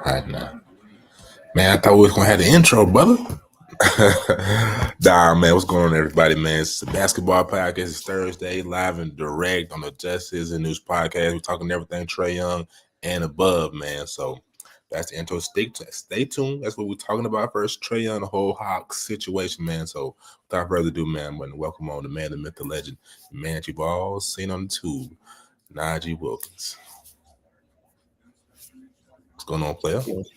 Right now. Man, I thought we was gonna have the intro, brother. Nah, man, what's going on, everybody, man? It's the basketball podcast. It's Thursday, live and direct on the Just Sizzling News podcast. We're talking everything Trae Young and above, man. So that's the intro. Stay tuned. That's what we're talking about first. Trae Young, the whole Hawks situation, man. So without further ado, man, I'm going to welcome on the man, the myth, the legend, the man that you've all seen on the tube, Najee Wilkins. What's going on, player? What's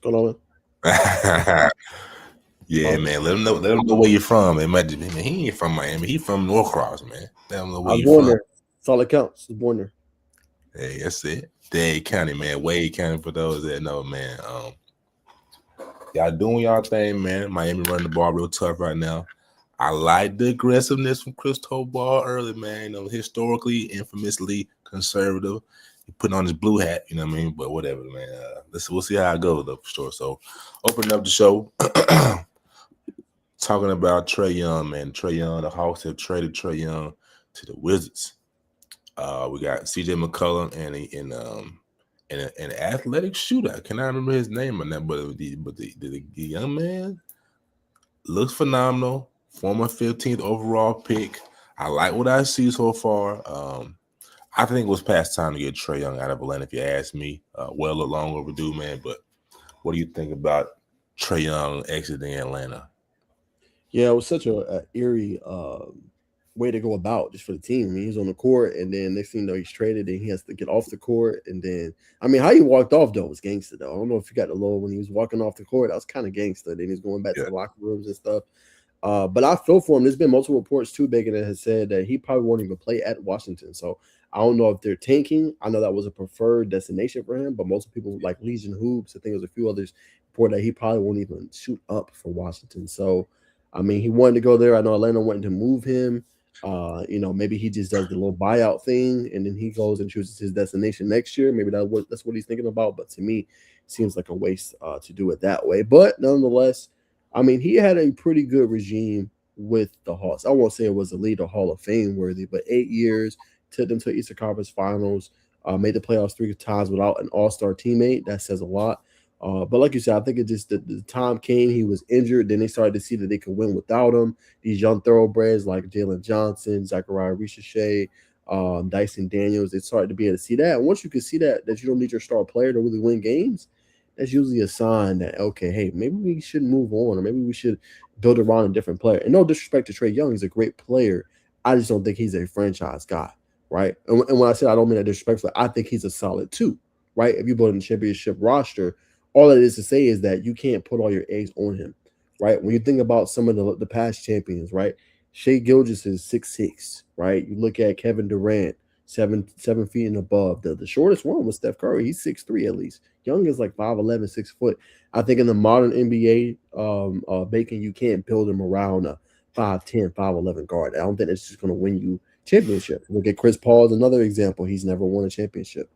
going on? Yeah, man. Let him know. Let him know where you're from. Man, he ain't from Miami. He from Norcross, man. Let him know where I was you born from. there. That's all that counts. I was born there. Hey, that's it. Dade County, man. Wade County for those that know, man. Y'all doing y'all thing, man. Miami running the ball real tough right now. I like the aggressiveness from Chris Ball early, man. You know, historically, infamously conservative. He putting on his blue hat, you know what I mean? But whatever, man. We'll see how it goes, though, for sure. So, opening up the show. Talking about Trae Young, man. Trae Young, the Hawks have traded Trae Young to the Wizards. We got CJ McCollum and an athletic shooter. I cannot remember his name on that, but the young man looks phenomenal. Former 15th overall pick. I like what I see so far. I think it was past time to get Trae Young out of Atlanta, if you ask me. Well, a long overdue, man. But what do you think about Trae Young exiting Atlanta? Yeah, it was such a eerie way to go about just for the team. I mean, he's on the court, and then next thing you know, he's traded, and he has to get off the court. And then, I mean, how he walked off though was gangster though. I don't know if you got the low when he was walking off the court. That was kind of gangster. Then he's going back to the locker rooms and stuff. But I feel for him. There's been multiple reports too, Bacon, that has said that he probably won't even play at Washington. So I don't know if they're tanking. I know that was a preferred destination for him, but most people like Legion Hoops, I think there's a few others report that he probably won't even shoot up for Washington. So I mean, he wanted to go there. I know Atlanta wanted to move him. Maybe he just does the little buyout thing, and then he goes and chooses his destination next year. Maybe that's what he's thinking about. But to me, it seems like a waste to do it that way. But nonetheless, I mean, he had a pretty good regime with the Hawks. I won't say it was elite or Hall of Fame worthy, but 8 years, took them to Eastern Conference Finals, made the playoffs 3 times without an All-Star teammate. That says a lot. But like you said, I think it just the time came. He was injured. Then they started to see that they could win without him. These young thoroughbreds like Jalen Johnson, Zachariah Ricochet, Dyson Daniels, they started to be able to see that. And once you can see that you don't need your star player to really win games, that's usually a sign that, okay, hey, maybe we should move on, or maybe we should build around a different player. And no disrespect to Trae Young, he's a great player. I just don't think he's a franchise guy, right? And when I say I don't mean that disrespectfully, I think he's a solid 2, right? If you build a championship roster, all it is to say is that you can't put all your eggs on him, right? When you think about some of the past champions, right? Shea Gilgeous is 6'6", right? You look at Kevin Durant, 7 feet and above. The shortest one was Steph Curry. He's 6'3" at least. Young is like 5'11", 6 foot. I think in the modern NBA, Bacon, you can't build him around a 5'10", 5'11" guard. I don't think it's just going to win you championship. Look at Chris Paul as another example. He's never won a championship.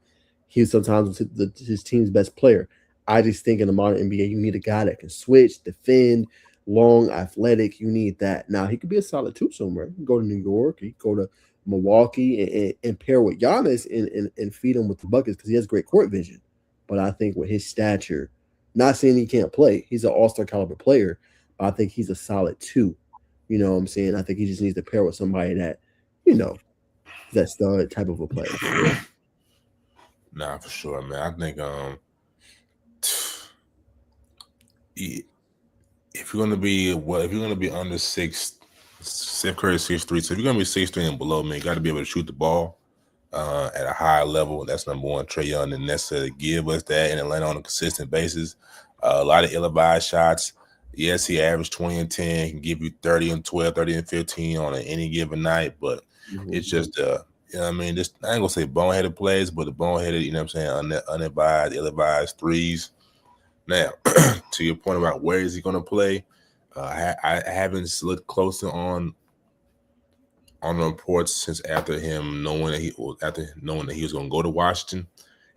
He's sometimes his team's best player. I just think in the modern NBA, you need a guy that can switch, defend, long, athletic. You need that. Now, he could be a solid 2 somewhere. He can go to New York. He can go to Milwaukee and pair with Giannis and feed him with the buckets because he has great court vision. But I think with his stature, not saying he can't play. He's an all-star caliber player. But I think he's a solid 2. You know what I'm saying? I think he just needs to pair with somebody that, that's the type of a player. Nah, for sure, man. I think if you're gonna be under 6, Steph Curry 6'3", so if you're gonna be 6'3" and below, man, you got to be able to shoot the ball at a high level. That's number one. Trae Young didn't necessarily give us that in Atlanta on a consistent basis. A lot of ill-advised shots. Yes, he averaged 20 and 10. He can give you 30 and 12, 30 and 15 on any given night, but it's just you know what I mean? Just, I ain't gonna say boneheaded plays, but the boneheaded, you know what I'm saying, unadvised, ill-advised threes. Now, to your point about where is he going to play, I haven't looked closer on the reports since after knowing that he was going to go to Washington.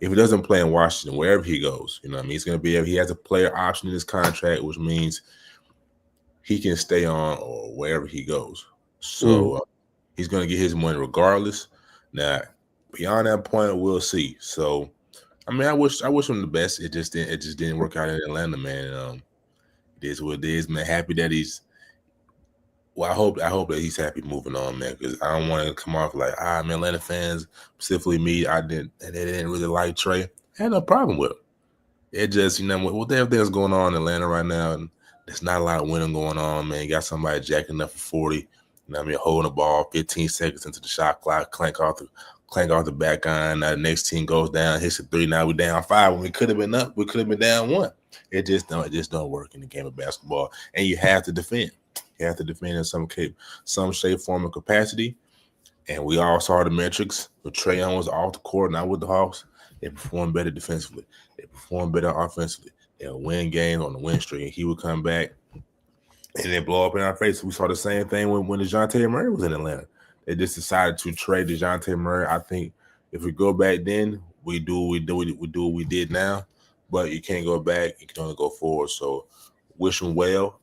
If he doesn't play in Washington, wherever he goes, you know what I mean, he's going to be he has a player option in his contract, which means he can stay on or wherever he goes. So he's going to get his money regardless. Now, beyond that point, we'll see. So I mean, I wish him the best. It just didn't work out in Atlanta, man. It is what it is, man. Happy that he's. Well, I hope that he's happy moving on, man. Because I don't want to come off like, man, Atlanta fans, specifically me, they didn't really like Trae. I had no problem with him. It just, with everything that's going on in Atlanta right now, and there's not a lot of winning going on, man. You got somebody jacking up for 40, holding the ball 15 seconds into the shot clock, clank off the back iron. Now the next team goes down, hits a 3. Now we down 5. When we could have been up, we could have been down 1. It just don't work in the game of basketball. And you have to defend. You have to defend in some shape, form, or capacity. And we all saw the metrics. When Trae Young was off the court, not with the Hawks, they performed better defensively. They performed better offensively. They'll win games on the win streak. And he would come back and then blow up in our face. We saw the same thing when DeJounte Murray was in Atlanta. They just decided to trade DeJounte Murray. I think if we go back then, we do what we did now. But you can't go back. You can only go forward. So wish him well.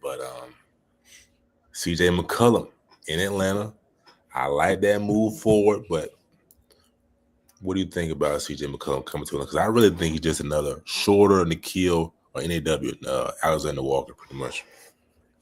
But CJ McCollum in Atlanta, I like that move forward, but what do you think about CJ McCollum coming to Atlanta? Because I really think he's just another shorter Nikhil or NAW, Alexander Walker, pretty much.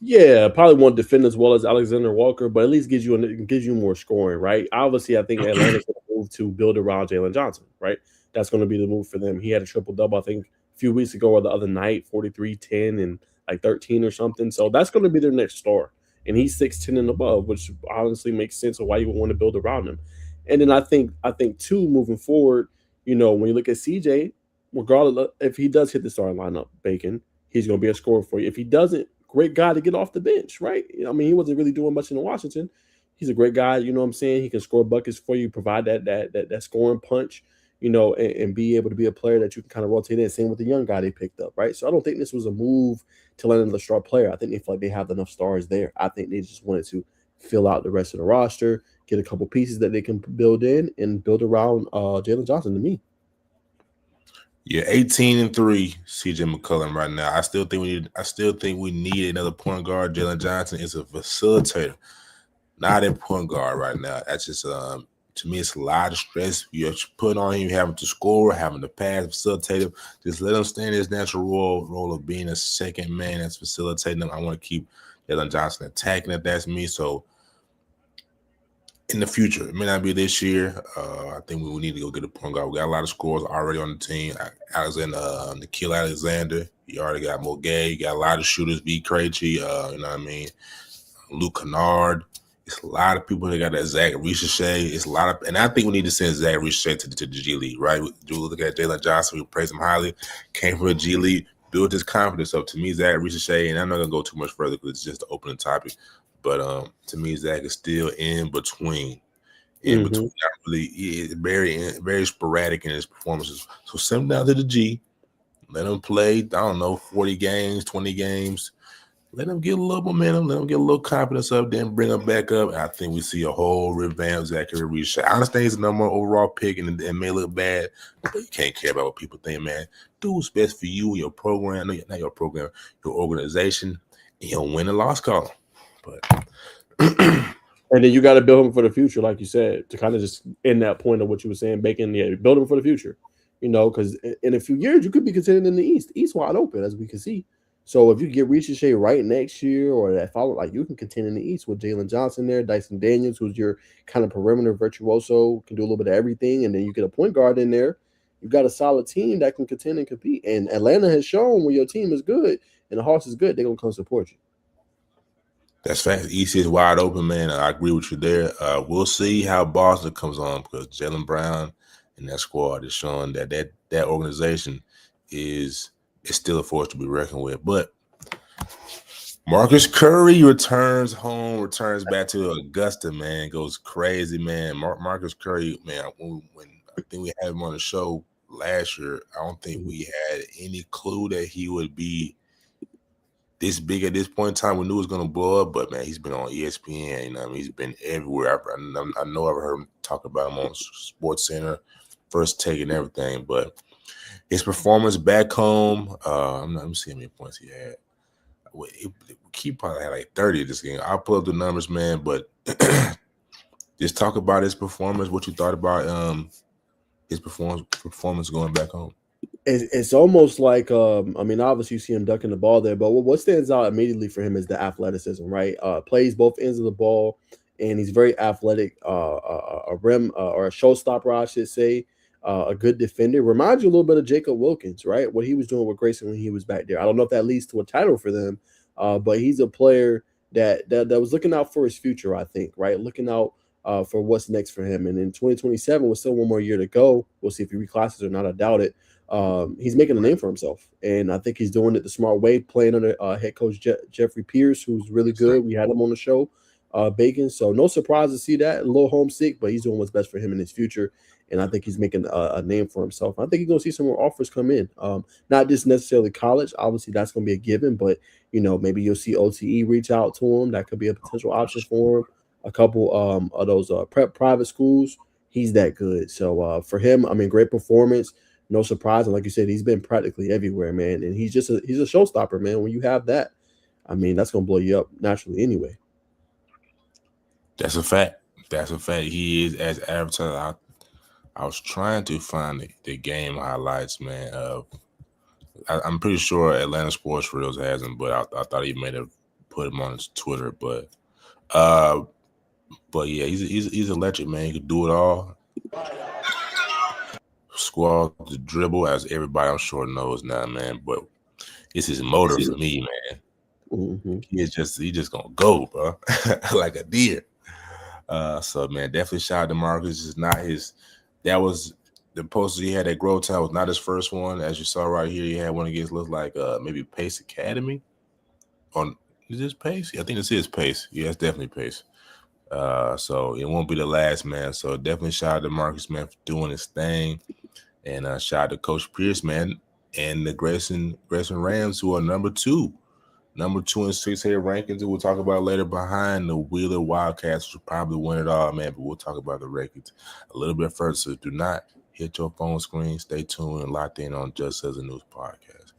Yeah, probably won't defend as well as Alexander Walker, but at least gives you more scoring, right? Obviously, I think Atlanta's going to move to build around Jalen Johnson, right? That's going to be the move for them. He had a triple double, I think, a few weeks ago or the other night, 43, 10, and like 13 or something. So that's going to be their next star. And he's 6'10 and above, which honestly makes sense of why you would want to build around him. And then I think too, moving forward, when you look at CJ, regardless if he does hit the starting lineup, Bacon, he's going to be a scorer for you. If he doesn't, great guy to get off the bench, right? I mean, he wasn't really doing much in Washington. He's a great guy, you know what I'm saying? He can score buckets for you, provide that scoring punch, and be able to be a player that you can kind of rotate in. Same with the young guy they picked up, right? So I don't think this was a move to land another star player. I think they feel like they have enough stars there. I think they just wanted to fill out the rest of the roster, get a couple pieces that they can build in, and build around Jalen Johnson to me. Yeah, 18-3, CJ McCollum right now. I still think we need another point guard. Jalen Johnson is a facilitator, not a point guard right now. That's just to me, it's a lot of stress you're putting on him, having to score, having to pass, facilitate him. Just let him stay in his natural role of being a second man that's facilitating them. I want to keep Jalen Johnson attacking if that's me. So in the future, it may not be this year. I think we need to go get a point guard. We got a lot of scores already on the team. Nikhil Alexander. You already got Mogay. You got a lot of shooters. B. Krejci. You know what I mean? Luke Kennard. It's a lot of people that got that Zach Ricochet. It's a lot of, and I think we need to send Zach Ricochet to the G League, right? Do look at Jalen Johnson. We praise him highly. Came from the G League, built his confidence up. To me, Zach Ricochet, and I'm not gonna go too much further because it's just the opening topic. But to me, Zach is still in between. Not really. He is very sporadic in his performances. So send him down to the G. Let him play. I don't know, 40 games, 20 games. Let him get a little momentum. Let him get a little confidence up. Then bring him back up. I think we see a whole revamped Zachary Ricochet. I understand he's the number 1 overall pick and may look bad, but you can't care about what people think, man. Do what's best for you, your program. No, not your program, your organization, and you'll win a loss call. But and then you got to build him for the future, like you said, to kind of just end that point of what you were saying, Bacon. Yeah, build him for the future, because in a few years you could be contending in the East wide open, as we can see. So if you get Ricochet right next year or that follow, like you can contend in the East with Jalen Johnson there, Dyson Daniels, who's your kind of perimeter virtuoso, can do a little bit of everything, and then you get a point guard in there. You've got a solid team that can contend and compete. And Atlanta has shown when your team is good and the Hawks is good, they're gonna come support you. That's fact. East is wide open, man. I agree with you there. We'll see how Boston comes on because Jaylen Brown and that squad is showing that organization is still a force to be reckoned with. But Marcus Curry returns back to Augusta, man. Goes crazy, man. Marcus Curry, man, when I think we had him on the show last year, I don't think we had any clue that he would be this big at this point in time. We knew it was going to blow up, but, man, he's been on ESPN. You know, I mean, he's been everywhere. I know I've heard him talk about him on Sports Center, First Take and everything, but his performance back home, let me see how many points he had. He probably had like 30 this game. I'll pull up the numbers, man, but just talk about his performance, what you thought about his performance going back home. It's almost like I mean, obviously you see him ducking the ball there, but what stands out immediately for him is the athleticism, right? Plays both ends of the ball, and he's very athletic. A rim or a showstopper, I should say. A good defender. Reminds you a little bit of Jacob Wilkins, right? What he was doing with Grayson when he was back there. I don't know if that leads to a title for them, but he's a player that was looking out for his future. I think, right, looking out for what's next for him. And in 2027, with still one more year to go, we'll see if he reclasses or not. I doubt it. He's making a name for himself, and I think he's doing it the smart way, playing under head coach Jeffrey Pierce, who's really good. We had him on the show, Bacon, so no surprise to see that. A little homesick, but he's doing what's best for him in his future, and I think he's making a name for himself. I think you're going to see some more offers come in, not just necessarily college. Obviously, that's going to be a given, but maybe you'll see OTE reach out to him. That could be a potential option for him. A couple of those prep private schools. He's that good. So for him, I mean, great performance. No surprise, and like you said, he's been practically everywhere, man. And he's a showstopper, man. When you have that, I mean, that's gonna blow you up naturally anyway. That's a fact. That's a fact. He is as advertised. I was trying to find the game highlights, man. I'm pretty sure Atlanta Sports Reels has him, but I thought he may have put him on his Twitter. But yeah, he's electric, man. He could do it all. Squad the dribble, as everybody I'm sure knows now, man. But it's his motor for me, man. Mm-hmm. He just gonna go, bro, like a deer. So man, definitely shout out to Marcus. It's not his. That was the poster he had at Grove Town was not his first one. As you saw right here, he had one against looked like maybe Pace Academy. Is this Pace? Yeah, I think this is Pace. Yeah, it's definitely Pace. So it won't be the last, man. So definitely shout out to Marcus, man, for doing his thing. And shout out to Coach Pierce, man, and the Grayson Rams, who are number two in 6 head rankings. We'll talk about later behind the Wheeler Wildcats, which will probably win it all, man. But we'll talk about the records a little bit further. So do not hit your phone screen. Stay tuned and locked in on Just Sizzling News podcast.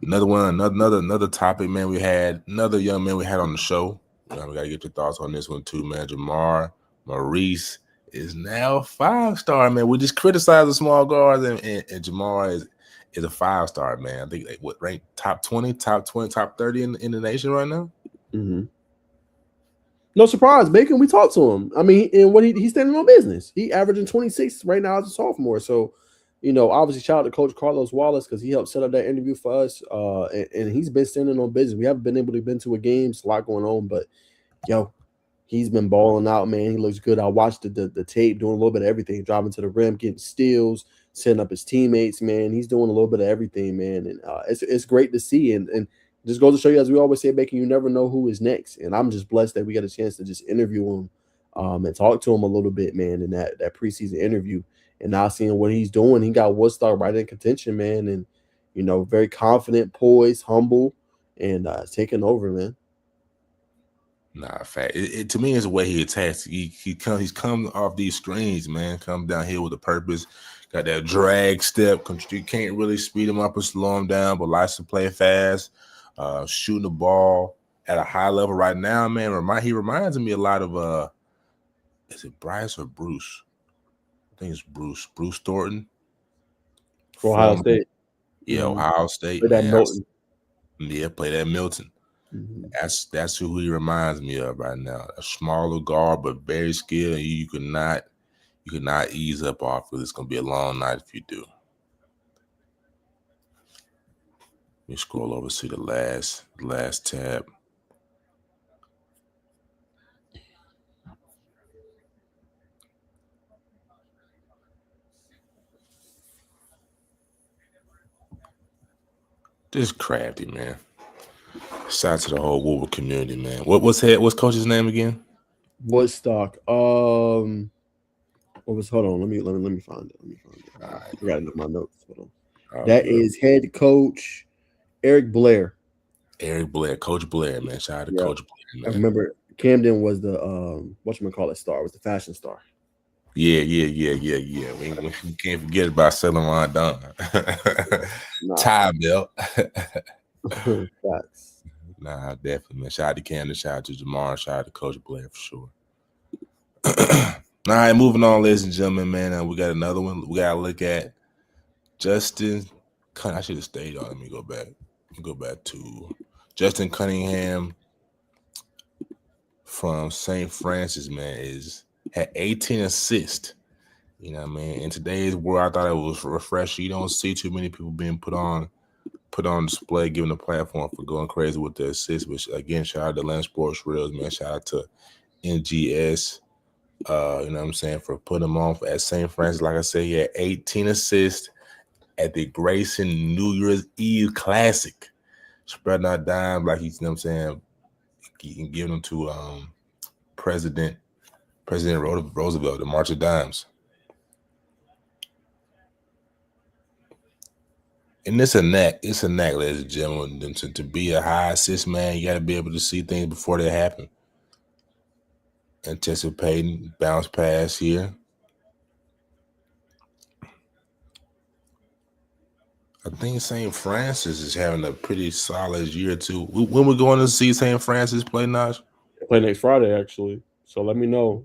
Another topic, man. We had another young man we had on the show. We got to get your thoughts on this one too, man. Jamar Maurice is now a 5-star, man. We just criticize the small guards, and Jamar is a 5-star, man. I think what ranked top 20, top 30 in the nation right now. Mm-hmm. No surprise, Bacon. We talked to him. I mean, and what he's standing on business. He averaging 26 right now as a sophomore. So, obviously shout out to Coach Carlos Wallace because he helped set up that interview for us. And he's been standing on business. We haven't been able to been to a game. It's a lot going on, but he's been balling out, man. He looks good. I watched the tape, doing a little bit of everything, driving to the rim, getting steals, setting up his teammates, man. He's doing a little bit of everything, man. And it's great to see. And just goes to show you, as we always say, Bacon, you never know who is next. And I'm just blessed that we got a chance to just interview him and talk to him a little bit, man, in that preseason interview. And now seeing what he's doing, he got Woodstock right in contention, man. And, very confident, poised, humble, and taking over, man. Nah, fact. It to me is the way he attacks. He's come off these screens, man. Come down here with a purpose. Got that drag step. You can't really speed him up or slow him down, but likes to play fast. Shooting the ball at a high level right now, man. He reminds me a lot of is it Bryce or Bruce? I think it's Bruce. Bruce Thornton. For Ohio State. Yeah, Ohio State. Play that Milton. Yeah, play that Milton. Mm-hmm. That's who he reminds me of right now. A smaller guard, but very skilled. You could not ease up off it. It's gonna be a long night if you do. Let me scroll over to see the last tab. Just crafty, man. Shout out to the whole Woodward community, man. What's coach's name again? Woodstock. Hold on. Let me find it. All right. I got it in my notes. Hold on. That is head coach Eric Blair. Coach Blair, man. Shout out to Coach Blair, man. I remember Camden was the whatchamacallit star, was the fashion star. Yeah. We can't forget about Celine Don. Tie belt. Facts. Nah, definitely, man. Shout out to Camden, shout out to Jamar, shout out to Coach Blair for sure. All right, moving on, ladies and gentlemen, man. We got another one. We gotta look at Justin. I should have stayed on. Let me go back. Go back to Justin Cunningham from St. Francis. Man, had 18 assists. You know what I mean? In today's world, I thought it was refreshing. You don't see too many people being put on display, given a platform for going crazy with the assists. Which again, shout out to Land Sports Reels, man. Shout out to NGS. You know what I'm saying, for putting him on at St. Francis. Like I said, he had 18 assists at the Grayson New Year's Eve Classic. Spreading out dimes like he's, you know what I'm saying, he can give them to President Roosevelt, the March of Dimes. And it's a knack, ladies and gentlemen. To be a high assist man, you got to be able to see things before they happen. Anticipating, bounce pass here. I think St. Francis is having a pretty solid year too. When we're going to see St. Francis play, Naj? They play next Friday, actually. So let me know.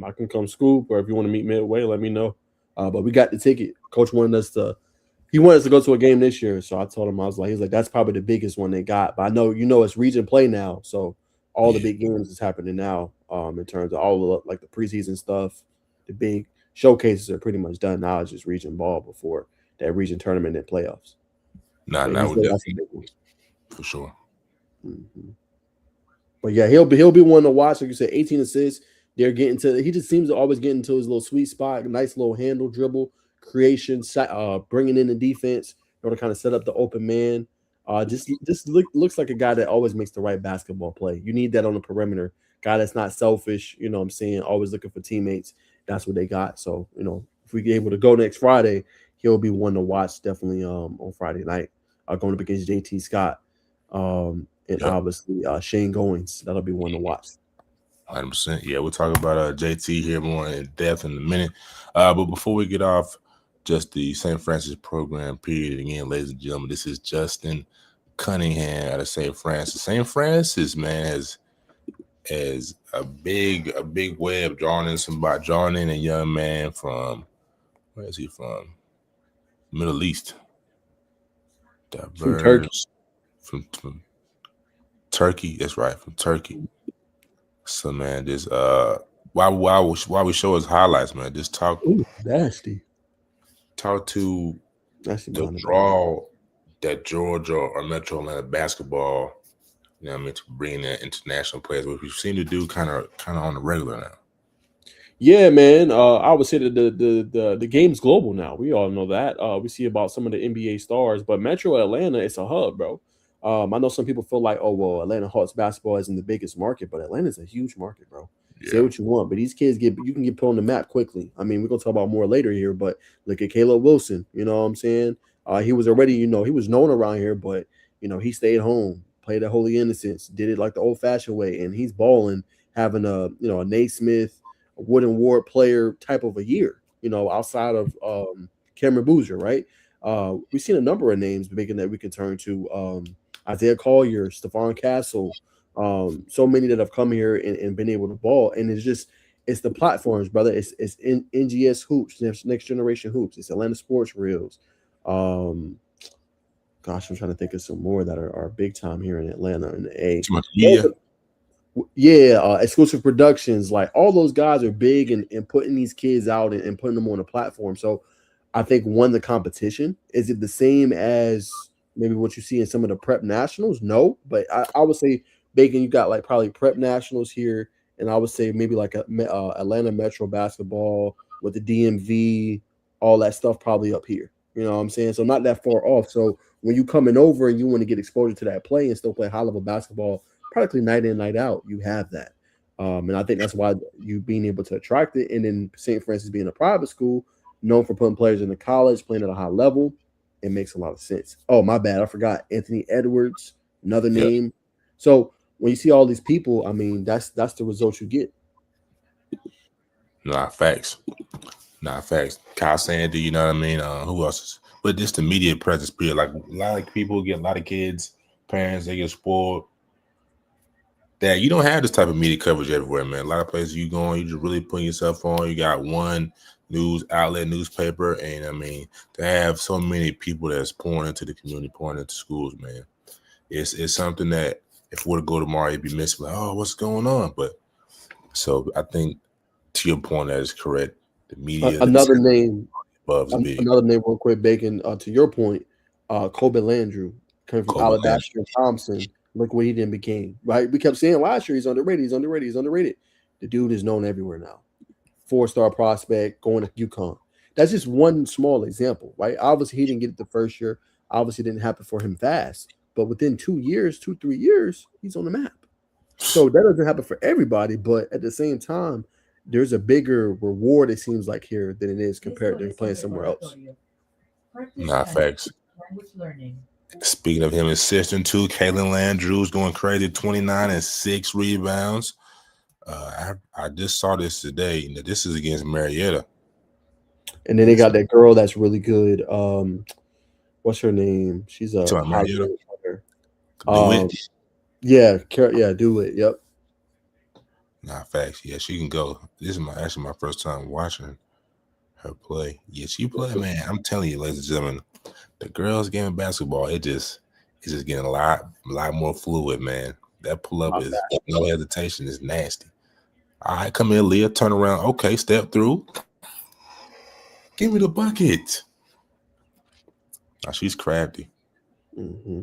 I can come scoop, or if you want to meet midway, let me know. But we got the ticket. Coach wanted us to. He wanted us to go to a game this year, so I told him he's like, that's probably the biggest one they got. But I know it's region play now, so all the big games is happening now. In terms of all the like the preseason stuff, the big showcases are pretty much done now. It's just region ball before that region tournament and playoffs. Nah, for sure. Mm-hmm. But yeah, he'll be one to watch. Like you said, 18 assists. They're getting to. He just seems to always get into his little sweet spot. Nice little handle dribble creation, bringing in the defense in order to kind of set up the open man. Looks like a guy that always makes the right basketball play. You need that on the perimeter. Guy that's not selfish. You know what I'm saying? Always looking for teammates. That's what they got. So if we get able to go next Friday, he'll be one to watch definitely on Friday night. Going up against JT Scott. And obviously Shane Goins. That'll be one to watch. 100%. Yeah, we'll talk about JT here more in depth in a minute. But before we get off just the St. Francis program period, again, ladies and gentlemen, this is Justin Cunningham out of St. Francis. St. Francis, man, has a big way of drawing in a young man from, where is he from? Middle East. Diverse. From Turkey. From Turkey, that's right, from Turkey. So man, this while we show his highlights, man, just talk. Ooh, nasty. Talk to the draw that Georgia or Metro Atlanta basketball, you know what I mean, to bring in international players, which we seem to do kind of on the regular now. Yeah, man. I would say that the game's global now. We all know that. We see about some of the NBA stars, but Metro Atlanta, it's a hub, bro. I know some people feel like, oh, well, Atlanta Hawks basketball isn't the biggest market, but Atlanta's a huge market, bro. Yeah. Say what you want, but these kids you can get put on the map quickly. I mean, we're gonna talk about more later here, but look at Caleb Wilson. You know what I'm saying? He was already, he was known around here, but he stayed home, played at Holy Innocents, did it like the old-fashioned way, and he's balling, having a Naismith, a Wooden Ward player type of a year. Outside of Cameron Boozer, right? We've seen a number of names making that we can turn to. Isaiah Collier, Stephon Castle, so many that have come here and been able to ball. And it's the platforms, brother. It's NGS Hoops, Next Generation Hoops. It's Atlanta Sports Reels. Gosh, I'm trying to think of some more that are big time here in Atlanta in the A. Yeah, Exclusive Productions. Like all those guys are big and putting these kids out and putting them on a platform. So I think the competition, is it the same as maybe what you see in some of the prep nationals? No, but I would say, Bacon, you got like probably prep nationals here, and I would say maybe like Atlanta Metro basketball with the DMV, all that stuff probably up here. You know what I'm saying? So not that far off. So when you coming over and you want to get exposure to that play and still play high level basketball, practically night in, night out, you have that. And I think that's why you being able to attract it. And then St. Francis being a private school, known for putting players into college, playing at a high level, it makes a lot of sense. Oh, my bad. I forgot Anthony Edwards, another name. Yep. So when you see all these people, I mean, that's the result you get. Nah, facts. Kyle Sandy, you know what I mean? Who else is? But just the media presence period. Like a lot of people get, a lot of kids, parents, they get spoiled. that you don't have this type of media coverage everywhere, man. A lot of places you going, you just really putting yourself on. You got one news outlet, newspaper, and I mean to have so many people that's pouring into the community, pouring into schools, man. It's something that if we were to go tomorrow, you'd be missing. Like, oh, what's going on? But so I think to your point, that is correct. The media, Another name, above is big. another name, real quick, Bacon. To your point, Kobe Landrew coming from Kobe Alabaster Thompson. Look what he then became. Right, we kept saying last year he's underrated. He's underrated. He's underrated. The dude is known everywhere now. 4-star prospect going to UConn. That's just one small example, right? Obviously, he didn't get it the first year. Obviously, it didn't happen for him fast. But within 2 years, 3 years, he's on the map. So that doesn't happen for everybody. But at the same time, there's a bigger reward, it seems like, here than it is compared to playing somewhere else. Not facts. Speaking of him assisting too, Caitlin Landrews going crazy, 29 and 6 rebounds. I just saw this today. This is against Marietta. And then they got that girl that's really good. What's her name? She's a Marietta. Yeah, do it. Yep. Nah, facts. Yeah, she can go. This is actually my first time watching her play. Yeah, she play, man. I'm telling you, ladies and gentlemen, the girls' game of basketball, it's just getting a lot more fluid, man. That pull up is no hesitation. Is nasty. All right, come here, Leah. Turn around. Okay, step through. Give me the bucket. Oh, she's crafty. Mm-hmm.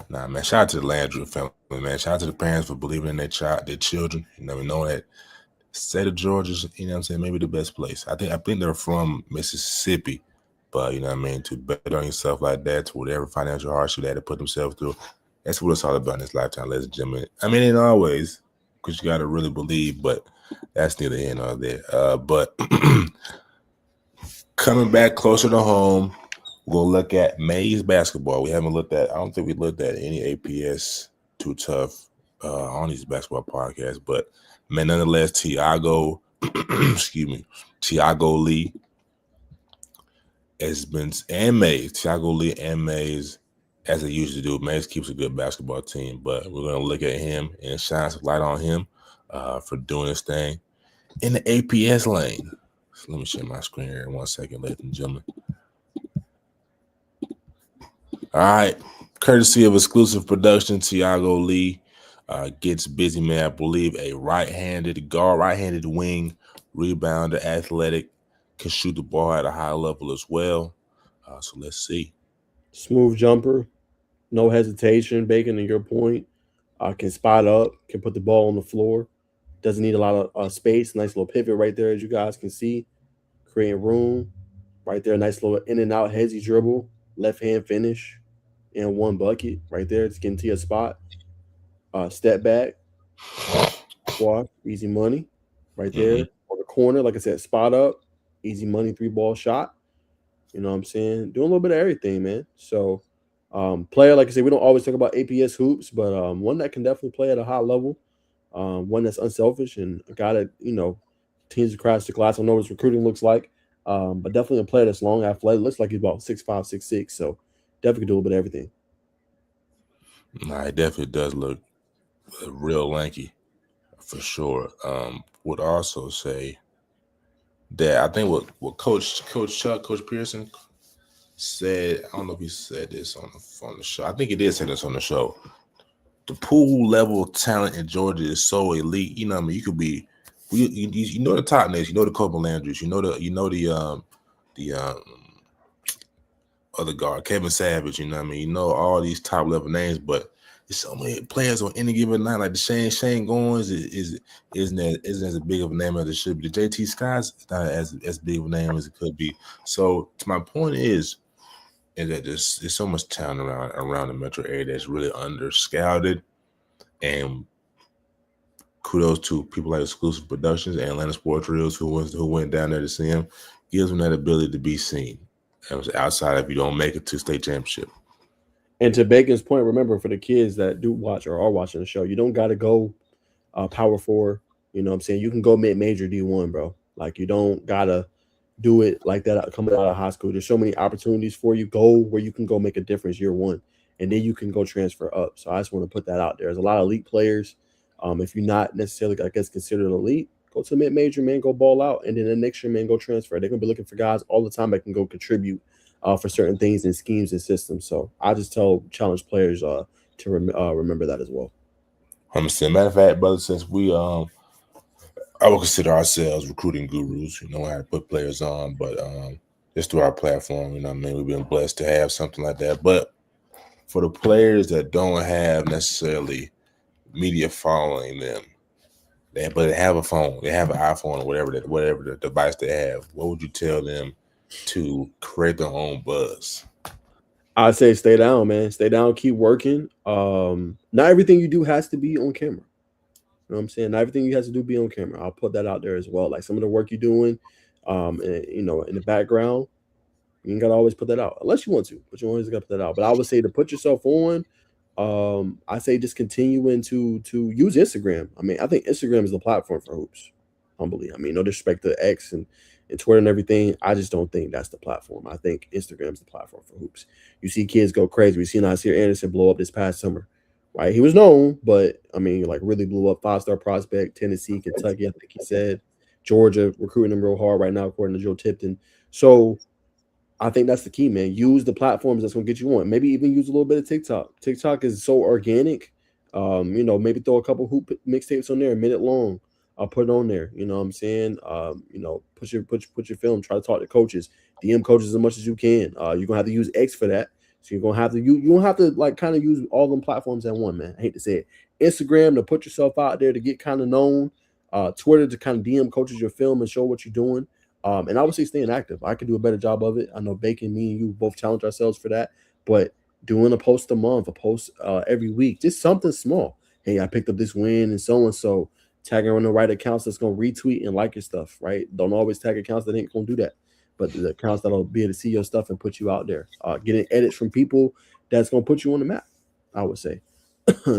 Nah, man. Shout out to the Landrew family, man. Shout out to the parents for believing in their children. You never know that state of Georgia's, you know what I'm saying, maybe the best place. I think they're from Mississippi, but you know what I mean, to bet on yourself like that, to whatever financial hardship they had to put themselves through. That's what it's all about in this lifetime, ladies and gentlemen. I mean, ain't always, because you got to really believe, but that's neither here nor there. But coming back closer to home, we'll look at Mays basketball. We haven't looked at, I don't think we looked at any APS too tough on these basketball podcasts, but man, nonetheless, Tiago Lee has been, and Mays, Tiago Lee and Mays, as they usually do. Mays keeps a good basketball team, but we're going to look at him and shine some light on him for doing this thing in the APS lane. So let me share my screen here in 1 second, ladies and gentlemen. All right, courtesy of exclusive production, Tiago Lee gets busy, man. I believe a right-handed guard, right-handed wing, rebounder, athletic, can shoot the ball at a high level as well. So let's see. Smooth jumper, no hesitation. Bacon, to your point, can spot up, can put the ball on the floor. Doesn't need a lot of space. Nice little pivot right there, as you guys can see. Creating room right there. Nice little in and out headsy dribble. Left hand finish and one bucket right there. It's getting to your spot. Step back. Walk. Easy money right there. On the corner, like I said, spot up. Easy money 3-ball shot. You know what I'm saying? Doing a little bit of everything, man. So player, like I said, we don't always talk about APS hoops, but one that can definitely play at a high level. One that's unselfish and a guy that, you know, teams across the class. I don't know what his recruiting looks like, but definitely a player that's long, athletic. Looks like he's about 6'5", 6'6", so definitely can do a bit of everything. Nah, it definitely does look real lanky for sure. Would also say that I think what Coach Pearson said, I don't know if he said this on the show. I think he did say this on the show. The pool level talent in Georgia is so elite. You know what I mean? You could be, you know the top names. You know the Kobe Landrews. You know the other guard, Kevin Savage. You know what I mean? You know all these top level names, but there's so many players on any given night. Like the Shane Goins isn't as big of a name as it should be. The JT Scott's not as big of a name as it could be. So to my point is that there's so much talent around the metro area that's really under-scouted, and kudos to people like Exclusive Productions and Atlanta Sports Reels who went down there to see him. Gives them that ability to be seen. That was outside if you don't make it to state championship. And to Bacon's point, remember, for the kids that do watch or are watching the show, you don't got to go Power 4. You know what I'm saying? You can go mid-major D1, bro. Like, you don't got to do it like that coming out of high school. There's so many opportunities for you. Go where you can go make a difference year one. and then you can go transfer up. So I just want to put that out there. There's a lot of elite players. If you're not necessarily, I guess, considered elite, go to the mid-major, man, go ball out, and then the next year, man, go transfer. They're gonna be looking for guys all the time that can go contribute for certain things and schemes and systems. So I just challenge players to remember that as well. 100%. Matter of fact, brother, since I would consider ourselves recruiting gurus, how to put players on, but just through our platform, we've been blessed to have something like that. But for the players that don't have necessarily media following them, but they have a phone, they have an iPhone or whatever the device they have, what would you tell them to create their own buzz? I say stay down, man. Stay down, keep working. Not everything you do has to be on camera. You know what I'm saying? Not everything you have to do be on camera. I'll put that out there as well. Like some of the work you're doing, in the background, you ain't gotta always put that out unless you want to, but you always gotta put that out. But I would say to put yourself on, I say just continuing to use Instagram. I mean, I think Instagram is the platform for hoops. Humbly, I mean, no disrespect to X and Twitter and everything. I just don't think that's the platform. I think Instagram is the platform for hoops. You see kids go crazy. We seen Nasir Anderson blow up this past summer. Right, he was known, but I mean, like really blew up. 5-star prospect, Tennessee, Kentucky. I think he said Georgia recruiting him real hard right now, according to Joe Tipton. So I think that's the key, man. Use the platforms that's gonna get you on. Maybe even use a little bit of TikTok. TikTok is so organic. Maybe throw a couple hoop mixtapes on there, a minute long. I'll put it on there. You know what I'm saying? Put your film. Try to talk to coaches, DM coaches as much as you can. You're gonna have to use X for that. So you're gonna have to you don't have to like kind of use all them platforms at one, man. I hate to say it. Instagram to put yourself out there to get kind of known. Twitter to kind of DM coaches your film and show what you're doing. And I would say staying active. I could do a better job of it. I know Bacon, me, and you both challenge ourselves for that. But doing a post a month, a post every week, just something small. Hey, I picked up this win and so. Tagging on the right accounts that's gonna retweet and like your stuff, right? Don't always tag accounts that ain't gonna do that. But the accounts that'll be able to see your stuff and put you out there. Getting edits from people that's gonna put you on the map, I would say.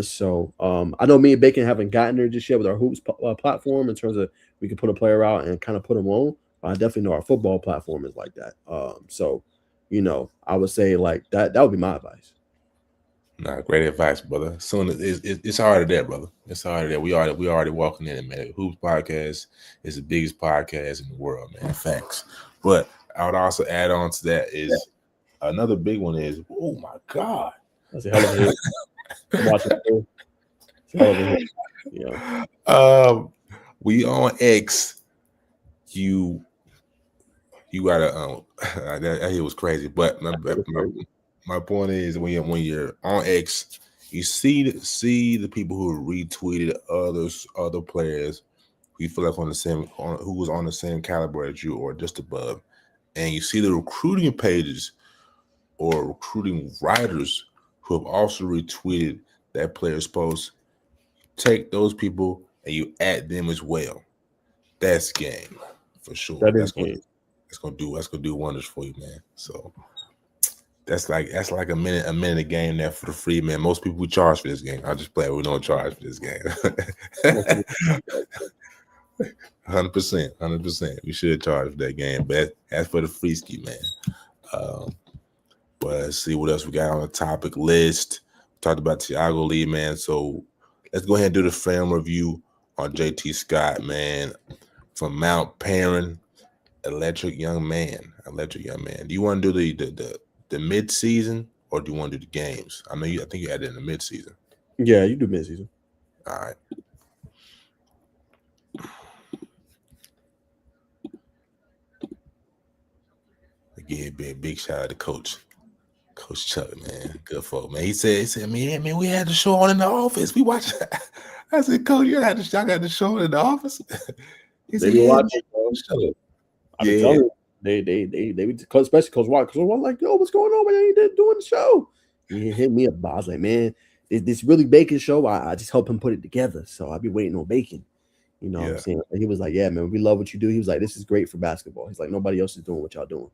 So I know me and Bacon haven't gotten there just yet with our hoops platform in terms of we can put a player out and kind of put them on. But I definitely know our football platform is like that. I would say like that would be my advice. Nah, great advice, brother. Soon it's harder there, brother. It's harder there. We already walking in it, man. Hoops podcast is the biggest podcast in the world, man. Facts. But I would also add on to that is another big one is, oh my God. That's a hell of a hit. Watch it. It's a hell of a hit. Yeah. We on X. You gotta that hit was crazy, but my point is when you're on X, you see the people who retweeted other players who you feel like who was on the same caliber as you or just above, and you see the recruiting pages or recruiting writers who have also retweeted that player's post. Take those people and you add them as well. That's game for sure. That's gonna do wonders for you, man. So. That's like a minute a game there for the free, man. Most people we charge for this game. I just play. We don't charge for this game. 100%. We should charge for that game, but that's for the free ski, man. But let's see what else we got on the topic list. We talked about Tiago Lee, man. So let's go ahead and do the film review on JT Scott, man, from Mount Perrin. Electric young man. Do you want to do the mid-season, or do you want to do the games? I think you added in the mid-season. Yeah, you do mid-season. All right. Again, big shout out to Coach Chuck, man. Good folk, man. He said, man, we had the show on in the office. We watched. I said, Coach, y'all got the show in the office. He said, be watching. I be telling you. They especially Coach Watt. Coach Watt like, yo, what's going on, man? You did doing the show. He hit me up. I was like, man, this really Bacon show. I just help him put it together. So I'll be waiting on Bacon. You know what I'm saying? And he was like, yeah, man, we love what you do. He was like, this is great for basketball. He's like, nobody else is doing what y'all doing.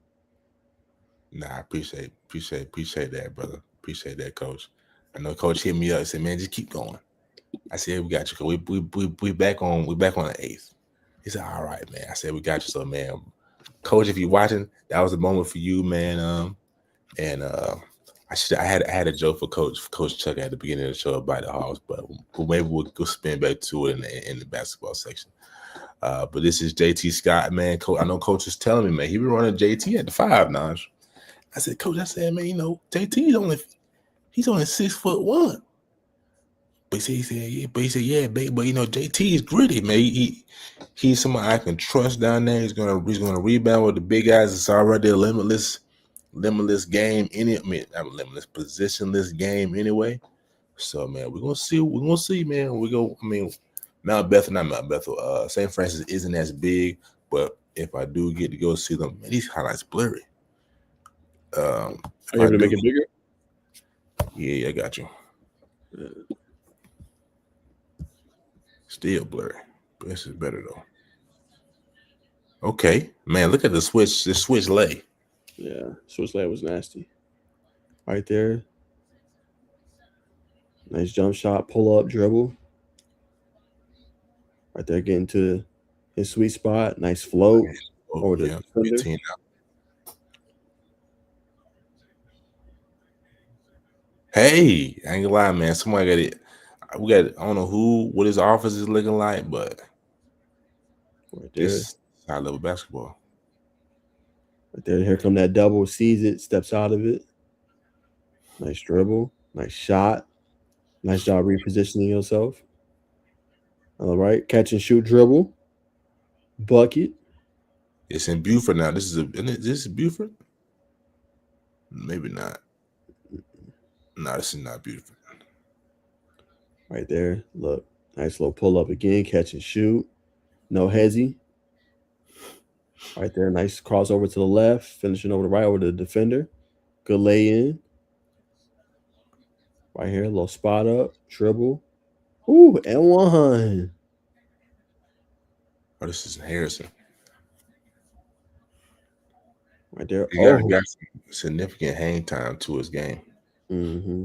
Nah, I appreciate that, brother. Appreciate that, Coach. I know Coach hit me up and said, man, just keep going. I said, we got you. We back on the 8th. He said, all right, man. I said, we got you. So, man, Coach, if you're watching, that was the moment for you, man. And I had a joke for Coach Chuck at the beginning of the show about the Hawks, but maybe we'll go spin back to it in the basketball section. But this is JT Scott, man. I know Coach is telling me, man, he been running JT at the 5 now. I said, Coach, man, JT he's only 6'1". But he said, yeah, but JT is gritty, man. He's somebody I can trust down there. He's gonna rebound with the big guys. It's already a limitless game. Not limitless, positionless game anyway. So man, we're gonna see, man. Mount Bethel, St. Francis isn't as big, but if I do get to go see them, man, these highlights blurry. Are you able to make it bigger? Yeah, I got you. Still blurry, but this is better though. Okay, man, look at the switch. The switch lay. Yeah, switch lay was nasty. Right there. Nice jump shot, pull up, dribble. Right there, getting to his sweet spot. Nice float. Over the defender. Hey, I ain't gonna lie, man. Somebody got it. I don't know what his office is looking like, but right there. It's high level basketball. Right there, here come that double, sees it, steps out of it. Nice dribble, nice shot. Nice job repositioning yourself. All right, catch and shoot dribble. Bucket. It's in Buford now. This is Buford? Maybe not. No, this is not Buford. Right there. Look. Nice little pull up again. Catch and shoot. No hezzy. Right there. Nice crossover to the left. Finishing over the right over the defender. Good lay in. Right here. A little spot up. Dribble. Ooh, and one. Oh, this is Harrison. Right there. He got some significant hang time to his game. Mm-hmm.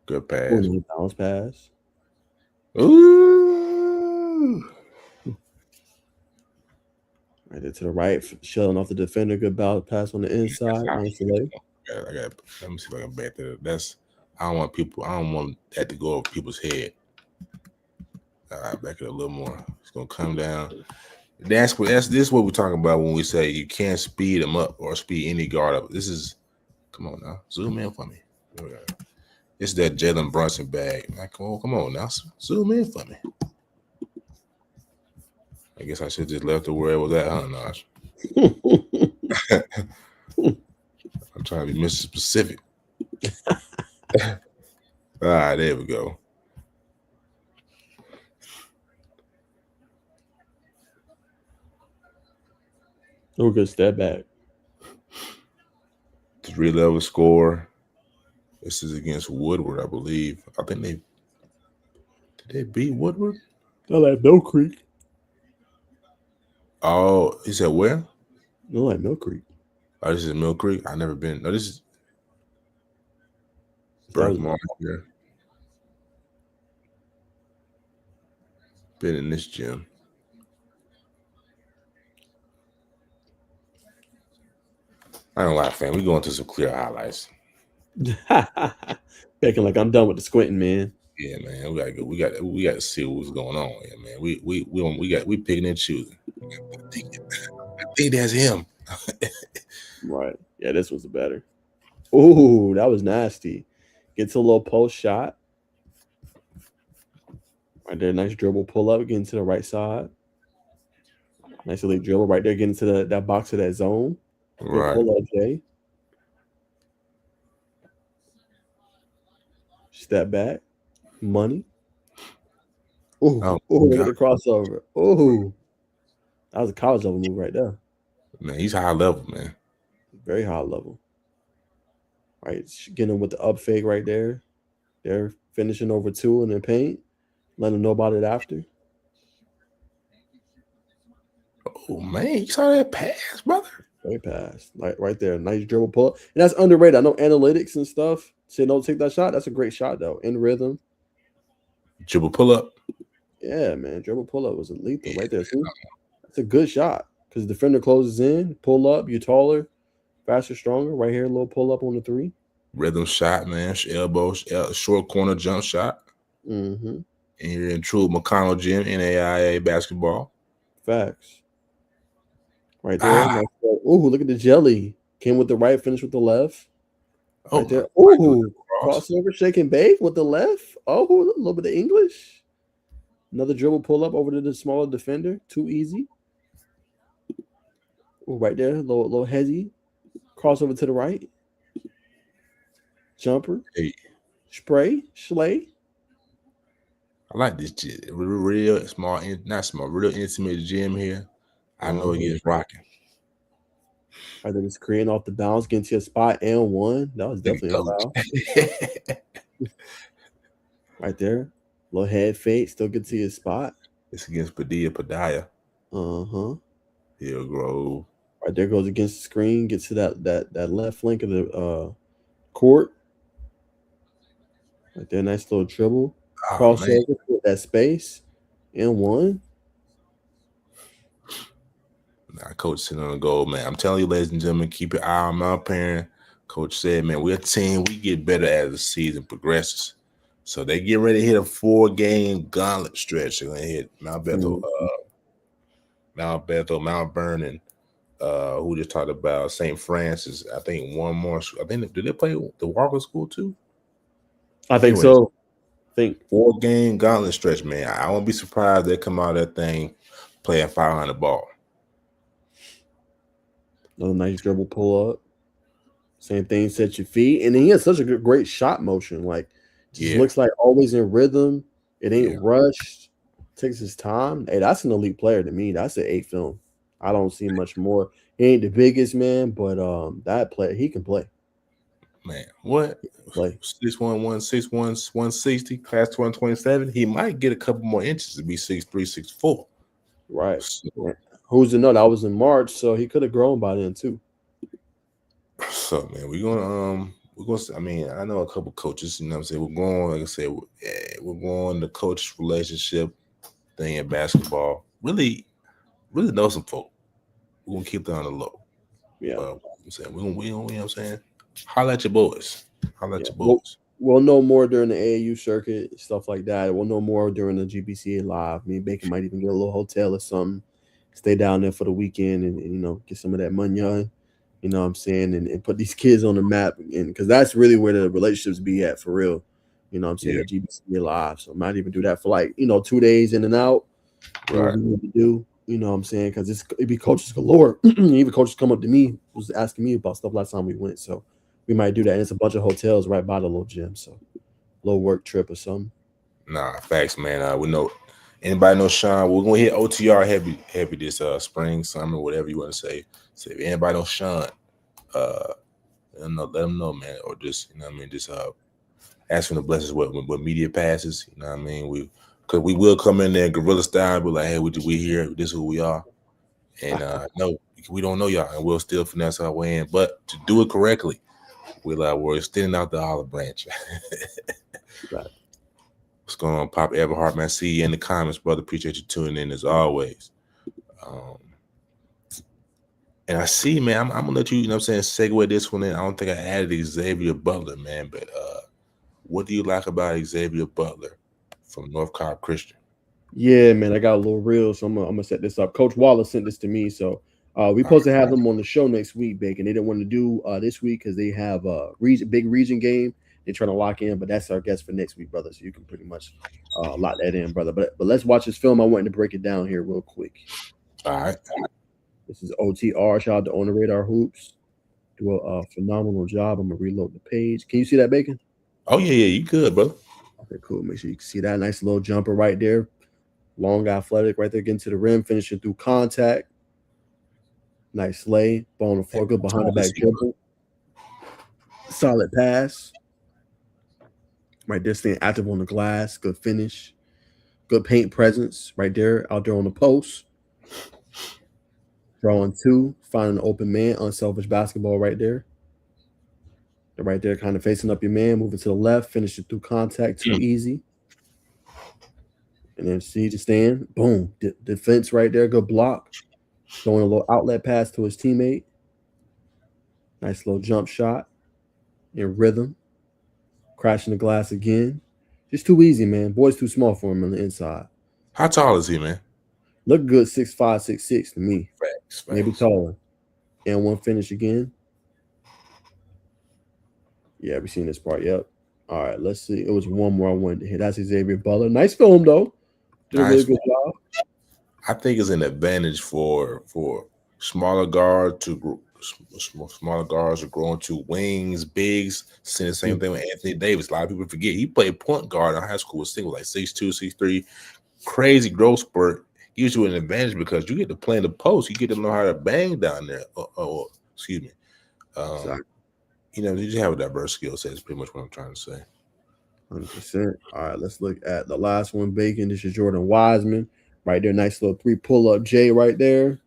Good pass. Ooh, bounce pass. Ooh. Right there to the right, shelling off the defender. Good bounce pass on the inside. Nice lay. Let me see if I can back that up. I don't want that to go over people's head. Back it a little more. It's gonna come down. This is what we're talking about when we say you can't speed them up or speed any guard up. Come on now, zoom in for me. It's that Jalen Brunson bag. Come on now, zoom in for me. I guess I should just left it where it was at, huh, Naj? I'm trying to be Mr. Specific. All right, there we go. Oh, good step back. 3-level score. This is against Woodward, I believe. I think did they beat Woodward? No, like Mill Creek. Oh, he said where? No, like Mill Creek. Oh, this is Mill Creek. I've never been. No, this is Birthmark here. Been in this gym. I don't lie, fam. We going to some clear highlights. Acting like I'm done with the squinting, man. Yeah, man. We gotta go. We got to see what's going on here, man. We picking and choosing. I think that's him. Right. Yeah, this was better. Ooh, that was nasty. Gets a little post shot. Right there, nice dribble pull up, getting to the right side. Nice elite dribble right there, getting to that box of that zone. Good Right. pull up, Jay. Step back. Money. Ooh, look at the crossover. Ooh. That was a college level move right there. Man, he's high level, man. Very high level. Right, getting him with the up fake right there. They're finishing over 2 in the paint. Let him know about it after. Oh, man, you saw that pass, brother? Great pass. Right there. Nice dribble pull up. And that's underrated. I know analytics and stuff say don't take that shot. That's a great shot, though. In rhythm. Dribble pull up. Yeah, man. Dribble pull up was lethal right there. See? That's a good shot because the defender closes in, pull up, you're taller, faster, stronger. Right here, a little pull up on the 3. Rhythm shot, man. Elbow, short corner jump shot. Mm-hmm. And you're in true McConnell Gym, NAIA basketball. Facts. Right there. Nice. Ooh, look at the jelly. Came with the right, finished with the left. Oh, Right there. Ooh, crossover, shake and bake with the left. Oh, a little bit of English. Another dribble pull up over to the smaller defender. Too easy. Ooh, right there. Little hezzy. Crossover to the right. Jumper. Hey, Spray. Schley. I like this gym. Real small, not small, real intimate gym here. I know it gets rocking. Right there, just creating off the bounce, getting to a spot and one. That was definitely a foul. Right there. Little head fake, still get to his spot. It's against Padilla. Uh-huh. Hillgrove. Right there goes against the screen, gets to that left flank of the court. Right there, nice little dribble. Crossover with that space. And one. Nah, Coach sitting on the goal, man. I'm telling you, ladies and gentlemen, keep your eye on Mount Perrin. Coach said, man, we're a team. We get better as the season progresses. So they get ready to hit a 4-game gauntlet stretch. They're going to hit Mount Bethel, Mount Vernon, who just talked about St. Francis. I think one more. I think, did they play the Walker School too? I think so. 4-game gauntlet stretch, man. I won't be surprised they come out of that thing playing 500 ball. Another nice dribble pull up. Same thing, set your feet. And then he has such a great shot motion. Like, just looks like always in rhythm. It ain't rushed. Takes his time. Hey, that's an elite player to me. That's an 8 film. I don't see much more. He ain't the biggest man, but that player, he can play. Man, what? 6'1", 161, 160, class 127. He might get a couple more inches to be 6'3", 6'4. Right. So, who's to know? That was in March, so he could have grown by then too. So, man, we're gonna I mean, I know a couple coaches, you know what I'm saying? We're going, like I said, we're going the coach relationship thing in basketball. Really know some folk. We're gonna keep that on the low. Yeah. I'm saying we you know what I'm saying? Holla at your boys. Holla at your boys. We'll know more during the AAU circuit, stuff like that. We'll know more during the GBCA live. Me and Bacon might even get a little hotel or something, stay down there for the weekend and get some of that money on. You know what I'm saying? And put these kids on the map. And because that's really where the relationships be at for real. You know what I'm saying? At GBCA live. So I might even do that for 2 days in and out. What we need to do. You know what I'm saying? Because it'd be coaches galore. Even coaches come up to me, was asking me about stuff last time we went. So we might do that. And it's a bunch of hotels right by the little gym. So a little work trip or something. Nah, facts, man. We know anybody know Sean. We're gonna hit OTR heavy this spring, summer, whatever you want to say. So if anybody know Sean, let them know, man. Or just just ask him to bless us with media passes. You know what I mean? Because we will come in there guerrilla style, be like, hey, we here, this is who we are. And no, we don't know y'all, and we'll still finesse our way in. But to do it correctly, we're extending out the olive branch. Right. What's going on, Pop Everhart, man? See you in the comments, brother. Appreciate you tuning in as always. And I see, man, I'm gonna let you, you know what I'm saying, segue this one in. I don't think I added Xavier Butler, man, but what do you like about Xavier Butler from North Cobb Christian? Yeah, man, I got a little reel, so I'm gonna set this up. Coach Wallace sent this to me, so we supposed to have them on the show next week, Bacon. They didn't want to do this week because they have a big region game. They're trying to lock in, but that's our guest for next week, brother. So you can pretty much lock that in, brother. But let's watch this film. I wanted to break it down here real quick. All right. This is OTR. Shout out to On the Radar Hoops. Do a phenomenal job. I'm gonna reload the page. Can you see that, Bacon? Oh yeah, you good, brother. Okay, cool. Make sure you can see that nice little jumper right there. Long athletic right there, getting to the rim, finishing through contact. Nice lay, ball on the floor, good behind the back dribble. Solid pass. Right there, staying active on the glass. Good finish. Good paint presence right there, out there on the post. Drawing 2, finding an open man, unselfish basketball right there. Right there, kind of facing up your man, moving to the left, finishing through contact, too easy. And then see to stand, boom, defense right there, good block. Throwing a little outlet pass to his teammate. Nice little jump shot. in rhythm, crashing the glass again. Just too easy, man. Boy's too small for him on the inside. How tall is he, man? Look good, 6'5", 6'6" to me. Facts. Maybe taller. And one finish again. Yeah, we seen this part. Yep. All right, let's see. It was one more I wanted to hit. That's Xavier Butler. Nice film though. Did a really good job. I think it's an advantage for smaller guards are growing to wings, bigs. Seeing the same thing with Anthony Davis. A lot of people forget he played point guard in high school. Was single like 6'2", 6'3". Crazy growth spurt. Gives you an advantage because you get to play in the post. You get to know how to bang down there. Excuse me. Exactly. You know, you just have a diverse skill set. Is pretty much what I'm trying to say. 100%. All right, let's look at the last one. Bacon. This is Jordan Wiseman. Right there, nice little 3 pull-up J right there.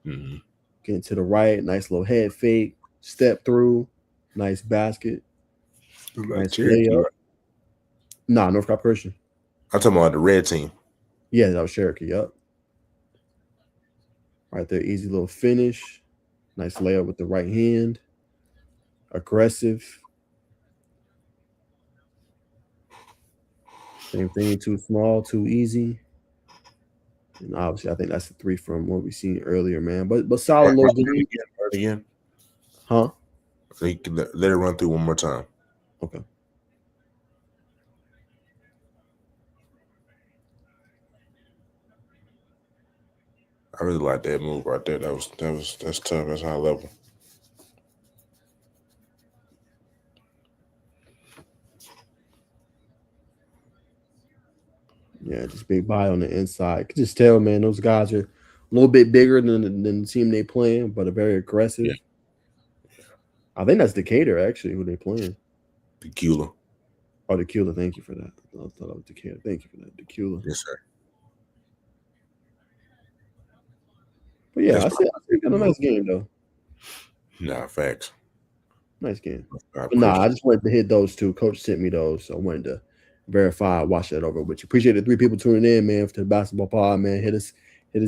Mm-hmm. Getting to the right, nice little head fake, step through, nice basket, nice layup. Nah, North Carolina Christian. I'm talking about the red team. Yeah, that was Cherokee. Yup. Right there, easy little finish, nice layup with the right hand, aggressive. Same thing, too small, too easy. And obviously, I think that's the 3 from what we seen earlier, man. But solid little game. Again. Huh? So you can let it run through one more time. Okay. I really like that move right there. That's tough. That's high level. Yeah, just big body on the inside. You can just tell, man, those guys are a little bit bigger than the team they playing, but are very aggressive. Yeah. I think that's Decatur, actually, who they playing. Decatur. Oh, Decatur. Thank you for that. I thought it was Decatur. Thank you for that. Decatur. Yes, sir. But yeah, I think got a nice game, though. Nah, facts. Nice game. But nah, I just wanted to hit those 2. Coach sent me those, so I wanted to verify, watch that over with you. Appreciate the 3 people tuning in, man, for the basketball pod, man. Hit us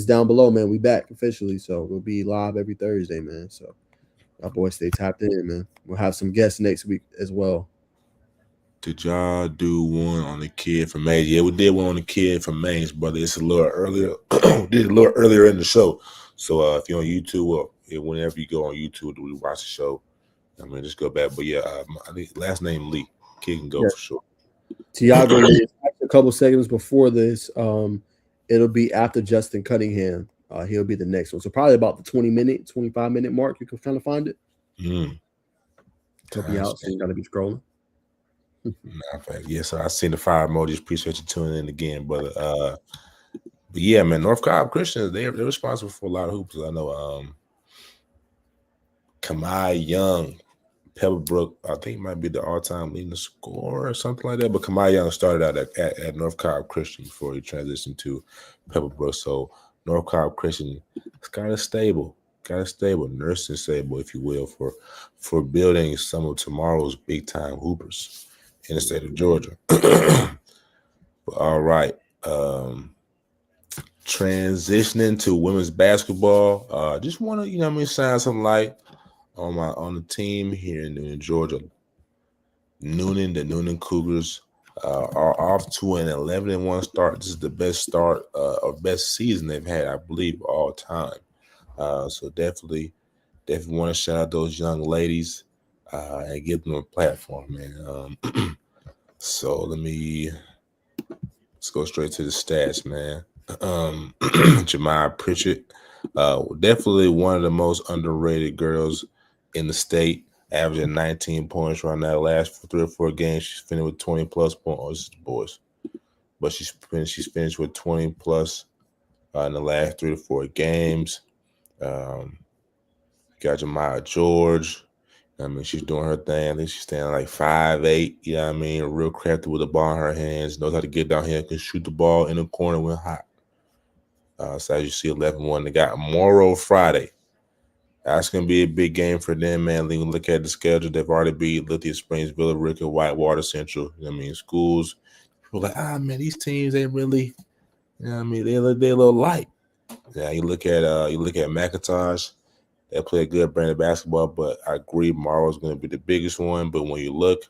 down below, man. We back officially, so we'll be live every Thursday, man. So our boys stay tapped in, man. We'll have some guests next week as well. Did y'all do one on the kid from Maine? Yeah, we did one on the kid from Maine's brother. It's a little earlier. Did a little earlier in the show. So if you're on YouTube or whenever you go on YouTube to watch the show, I mean, just go back. But yeah, I think last name Lee. Kid can go for sure. Tiago is a couple seconds before this. It'll be after Justin Cunningham. He'll be the next one. So probably about the 20-minute, 25-minute mark. You can kind of find it. Help you out. So you got to be scrolling. Yeah, so I seen the fire emojis. Appreciate you tuning in again, brother. But yeah, man, North Carolina Christians, they're responsible for a lot of hoops. I know Kamai Young, Pebblebrook, I think might be the all-time leading scorer or something like that. But Kamai Young started out at North Carolina Christian before he transitioned to Pebblebrook. So North Carolina Christian is kind of stable, nursing stable, if you will, for building some of tomorrow's big-time hoopers in the state of Georgia. All right. Transitioning to women's basketball. Just want to, shine some light on the team here in Noonan, Georgia. The Noonan Cougars are off to an 11-1 start. This is the best start or best season they've had, I believe, all time. So definitely want to shout out those young ladies and give them a platform, man. So let's go straight to the stats, man. Jemiah Pritchett, definitely one of the most underrated girls in the state, averaging 19 points right now. Last 3 or 4 games, she's finished with 20 plus points. Boys, but she's finished with 20 plus in the last 3 to 4 games. Got Jemiah George. I mean, she's doing her thing. I think she's standing like 5'8". You know what I mean? Real crafty with the ball in her hands. Knows how to get down here. Can shoot the ball in the corner when hot. So as you see, 11-1. They got Morrow Friday. That's going to be a big game for them, man. You look at the schedule. They've already beat Lithia Springs, Villa Rica, Whitewater Central. You know what I mean? Schools. People are like, man, these teams, they really, you know what I mean? They're a little light. Yeah, you look at McIntosh. They play a good brand of basketball, but I agree Morrow's going to be the biggest one. But when you look,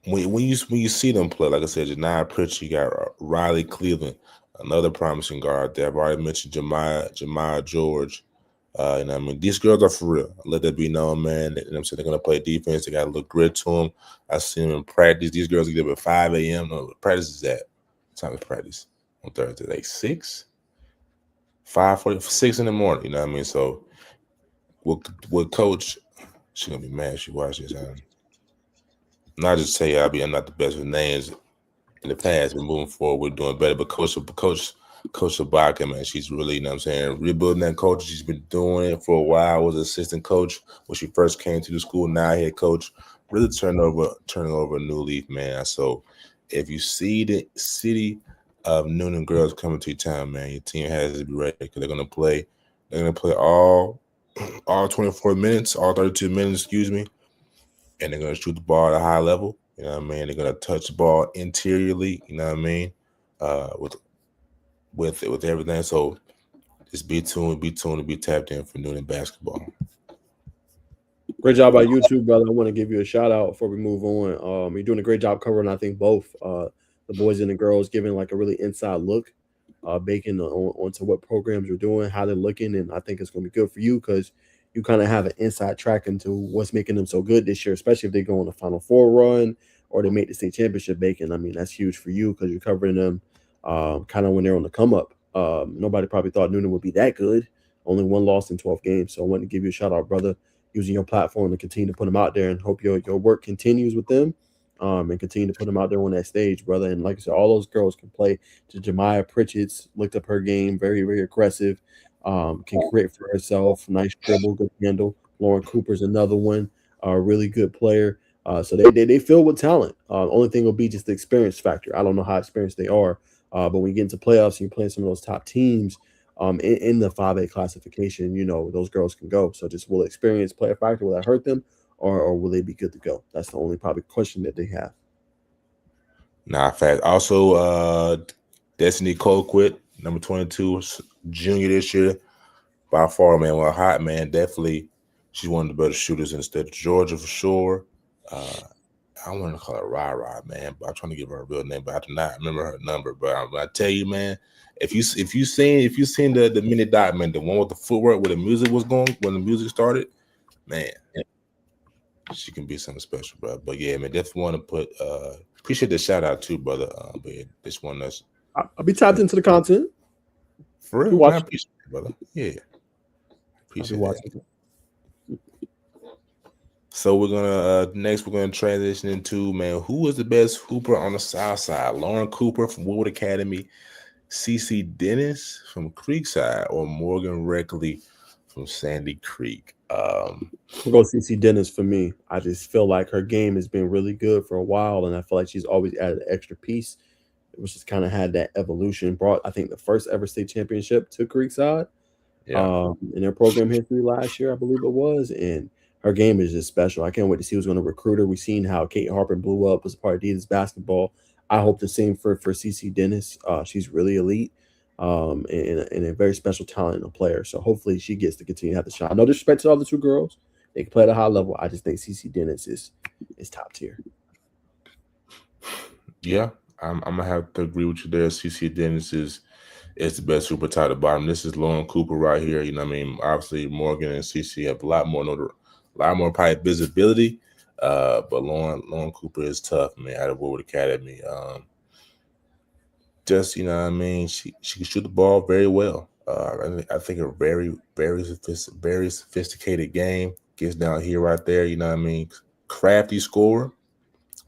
when you see them play, like I said, Janiyah Pritchard, you got Riley Cleveland, another promising guard there. I've already mentioned Jemiah George. You know what I mean? These girls are for real. Let that be known, man. You know what I'm saying? They're going to play defense. They got a little grit to them. I see them in practice. These girls get up at 5 a.m. No, practice is at what time is practice on Thursday? Like 6? 5:40, 6 in the morning. You know what I mean? So with Coach, she's going to be mad if she watches this. Not just say I'm not the best with names in the past, but moving forward, we're doing better. But Coach Sabaka, man, she's really, you know what I'm saying, rebuilding that culture. She's been doing it for a while. Was assistant coach when she first came to the school. Now head coach. Really turning over a new leaf, man. So if you see the city of Noonan girls coming to your town, man, your team has to be ready because they're gonna play. They're gonna play all 24 minutes, all 32 minutes, excuse me, and they're gonna shoot the ball at a high level. You know what I mean? They're gonna touch the ball interiorly. You know what I mean? With everything. So just be tuned, and be tapped in for Noonan basketball. Great job by you too, brother. I want to give you a shout out before we move on. You're doing a great job covering, I think, both the boys and the girls, giving like a really inside look, baking onto what programs are doing, how they're looking, and I think it's going to be good for you because you kind of have an inside track into what's making them so good this year, especially if they go on the Final Four run or they make the state championship. Baking, I mean, that's huge for you because you're covering them kind of when they're on the come up. Nobody probably thought Noonan would be that good. Only one loss in 12 games, so I wanted to give you a shout out, brother, using your platform to continue to put them out there, and hope your work continues with them, and continue to put them out there on that stage, brother. And like I said, all those girls can play. To Jemiah Pritchard's looked up her game, very, very aggressive, can create for herself, nice dribble, good handle. Lauren Cooper's another one, a really good player. So they fill with talent. Only thing will be just the experience factor. I don't know how experienced they are, but when you get into playoffs and you're playing some of those top teams, in the 5A classification, those girls can go. So just will experience play a factor? Will that hurt them, or will they be good to go? That's the only probably question that they have. Nah, fact. Also, Destiny Colquitt, number 22, junior this year. By far, man, well, hot, man. Definitely, she's one of the better shooters in the state of Georgia for sure. I want to call her Rah, man, but I'm trying to give her a real name, but I do not remember her number. But I tell you, man, if you seen the mini dot, man, the one with the footwork where the music was going when the music started, man, she can be something special, bro. But yeah, man, definitely want to put appreciate the shout out too, brother. But yeah, this one that's I'll be tapped into the content. for real. Man, I appreciate it, brother. Yeah, appreciate it. So we're gonna next we're gonna transition into, man, who is the best hooper on the South Side? Lauren Cooper from Woodward Academy, CC Dennis from Creekside, or Morgan Reckley from Sandy Creek? I'll go CC Dennis for me. I just feel like her game has been really good for a while, and I feel like she's always added an extra piece, which just kind of had that evolution. Brought, I think, the first ever state championship to Creekside, in their program history last year, I believe it was, and her game is just special. I can't wait to see who's going to recruit her. We've seen how Kate Harper blew up as part of Adidas basketball. I hope the same for CC Dennis. She's really elite, and a very special talent and a player. So hopefully she gets to continue to have the shot. No disrespect to the other two girls. They can play at a high level. I just think CC Dennis is top tier. Yeah, I'm gonna have to agree with you there. CC Dennis is the best super top to bottom. This is Lauren Cooper right here. You know what I mean? Obviously, Morgan and CC have a lot more probably visibility. But Lauren Cooper is tough, man, out of Woodward Academy. Just, you know what I mean, she can shoot the ball very well. I think a very, very sophisticated game gets down here right there. You know what I mean? Crafty scorer.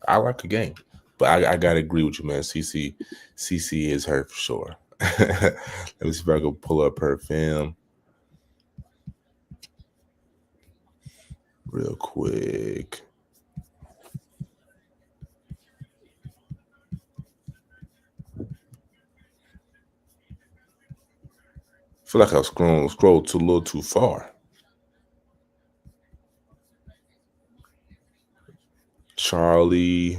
I like the game, but I gotta agree with you, man. CC is her for sure. Let me see if I can pull up her film real quick. I feel like I've scrolled a little too far. Charlie.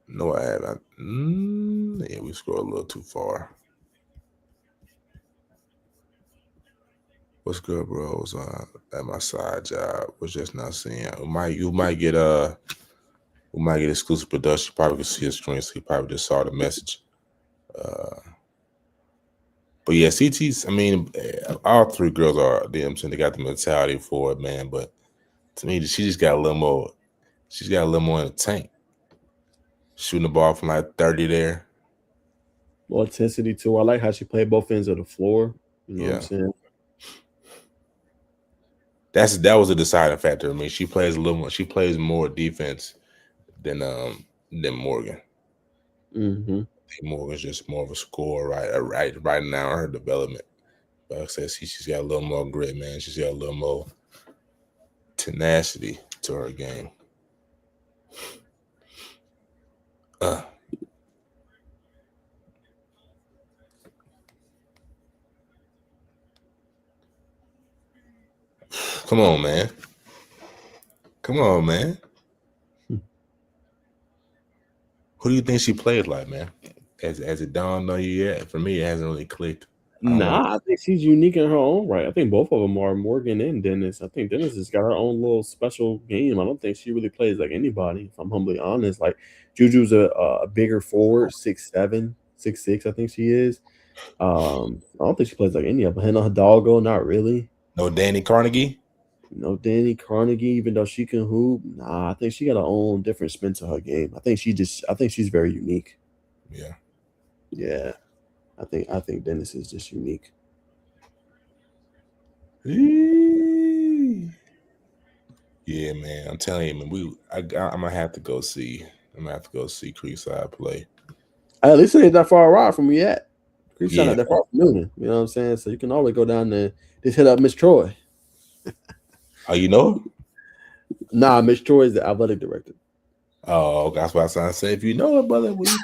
No, I haven't. Yeah, we scrolled a little too far. What's good, bros? At my side job, was just not seeing. You might get exclusive production. You probably can see a screen, so you probably just saw the message. But yeah, CT's. I mean, all three girls are. You know what I'm saying, they got the mentality for it, man. But to me, she just got a little more. She's got a little more in the tank. Shooting the ball from like 30 there. More intensity too. I like how she played both ends of the floor. You know what I'm saying? That was a deciding factor. I mean, she plays a little more. She plays more defense than Morgan. Mm-hmm. I think Morgan's just more of a scorer right now in her development. But like I said, she's got a little more grit, man. She's got a little more tenacity to her game. Come on, man. Come on, man. Who do you think she plays like, man? Has it dawned on you yet? For me, it hasn't really clicked. I think she's unique in her own right. I think both of them are, Morgan and Dennis. I think Dennis has got her own little special game. I don't think she really plays like anybody, if I'm humbly honest. Like Juju's a bigger forward, 6'7", 6'6", I think she is. I don't think she plays like any of them. Hannah Hidalgo, not really. No Danny Carnegie? No Danny Carnegie, even though she can hoop. Nah, I think she got her own different spin to her game. I think she's very unique. Yeah. Yeah. I think Dennis is just unique. Yeah, man. I'm telling you, man. I'm gonna have to go see. I'm gonna have to go see Creekside play. At least it ain't that far a ride from me yet. Creekside Yeah. not that far from Newnan. You know what I'm saying? So you can always go down there. Just hit up Miss Troy. Oh, you know? Nah, Miss Troy is the athletic director. Oh, that's what I was trying to say. If you know it, brother, we can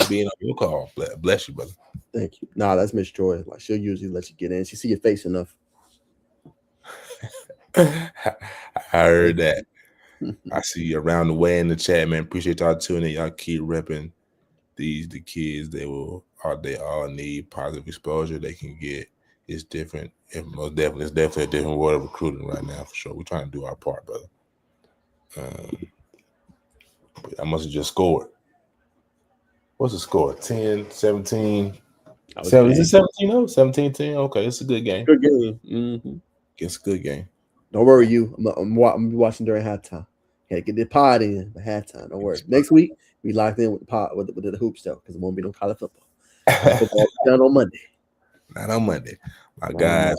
be in on your call. Bless you, brother. Thank you. Nah, that's Miss Troy. Like she'll usually let you get in. She see your face enough. I heard that. I see you around the way in the chat, man. Appreciate y'all tuning in. Y'all keep repping the kids. They all need positive exposure they can get. It's different. It's definitely a different world of recruiting right now for sure. We're trying to do our part, brother. I must have just scored. What's the score? 10, 17. Is it 17-0? 17-10? Okay, it's a good game. Good game. Mm-hmm. It's a good game. Don't worry, you. I'm watching during halftime. Gotta get the pod in by halftime. Don't worry. Next week we locked in with the pod with the hoops though, because it won't be no college football. Football done on Monday. Not on Monday. My guys, man.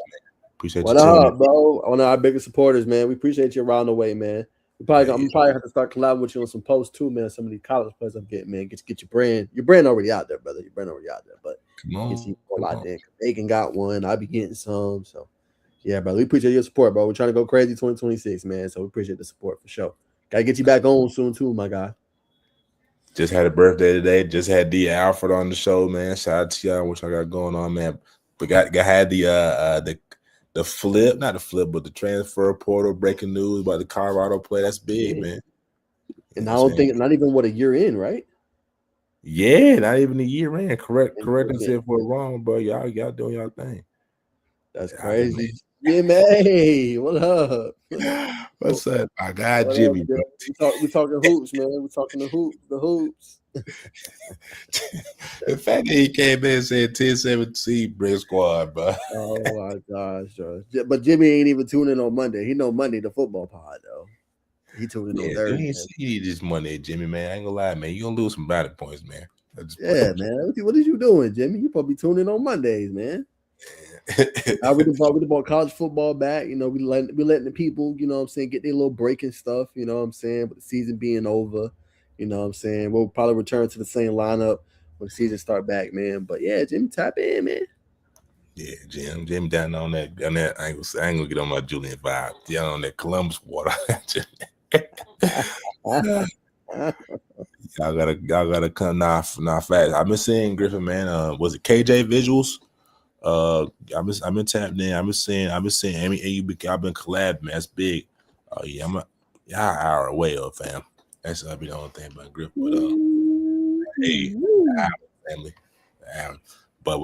Appreciate what you. What up, bro? One of our biggest supporters, man. We appreciate you around the way, man. I'm probably have to start collabing with you on some posts too, man. Some of these college players I'm getting, man. Get your brand. Your brand already out there, brother. Your brand already out there. But get you a lot there. Megan got one. I be getting some. So yeah, brother. We appreciate your support, bro. We're trying to go crazy 2026, man. So we appreciate the support for sure. Gotta get you back on soon too, my guy. Just had a birthday today. Just had D Alfred on the show, man. Shout out to y'all. What y'all got going on, man? We had the flip, not the flip, but the transfer portal breaking news about the Colorado play. That's big, man. And I don't think not even what a year in, right? Yeah, not even a year in. Correct us if we're wrong, bro. Y'all doing y'all thing. That's crazy. Jimmy, what up? What's up? I got Jimmy. We talking hoops, man. We talking the hoops. The fact that he came in and said 10-17 bring squad, bro. Oh my gosh, George. But Jimmy ain't even tuning in on Monday. He know Monday the football pod though. He tuned in on Thursday. He need this Monday, Jimmy, man. I ain't gonna lie, man. You gonna lose some batting points, man. Yeah, man. What is you doing, Jimmy? You probably tuning in on Mondays, man. We brought college football back. You know, we letting the people, you know what I'm saying, get their little break and stuff, you know what I'm saying, with the season being over, you know what I'm saying. We'll probably return to the same lineup when the season start back, man. But yeah, Jimmy, tap in, man. Yeah, Jim down on that. I ain't gonna get on my Julian vibe. Down on that Columbus water. Y'all gotta come now fast. I've been seeing Griffin, man. Was it KJ visuals? I've been tapped in. I've been seeing Amy. I've been collab, man. That's big. Yeah, y'all an hour away, fam. That's be the only thing about Griffin. But hey, family. But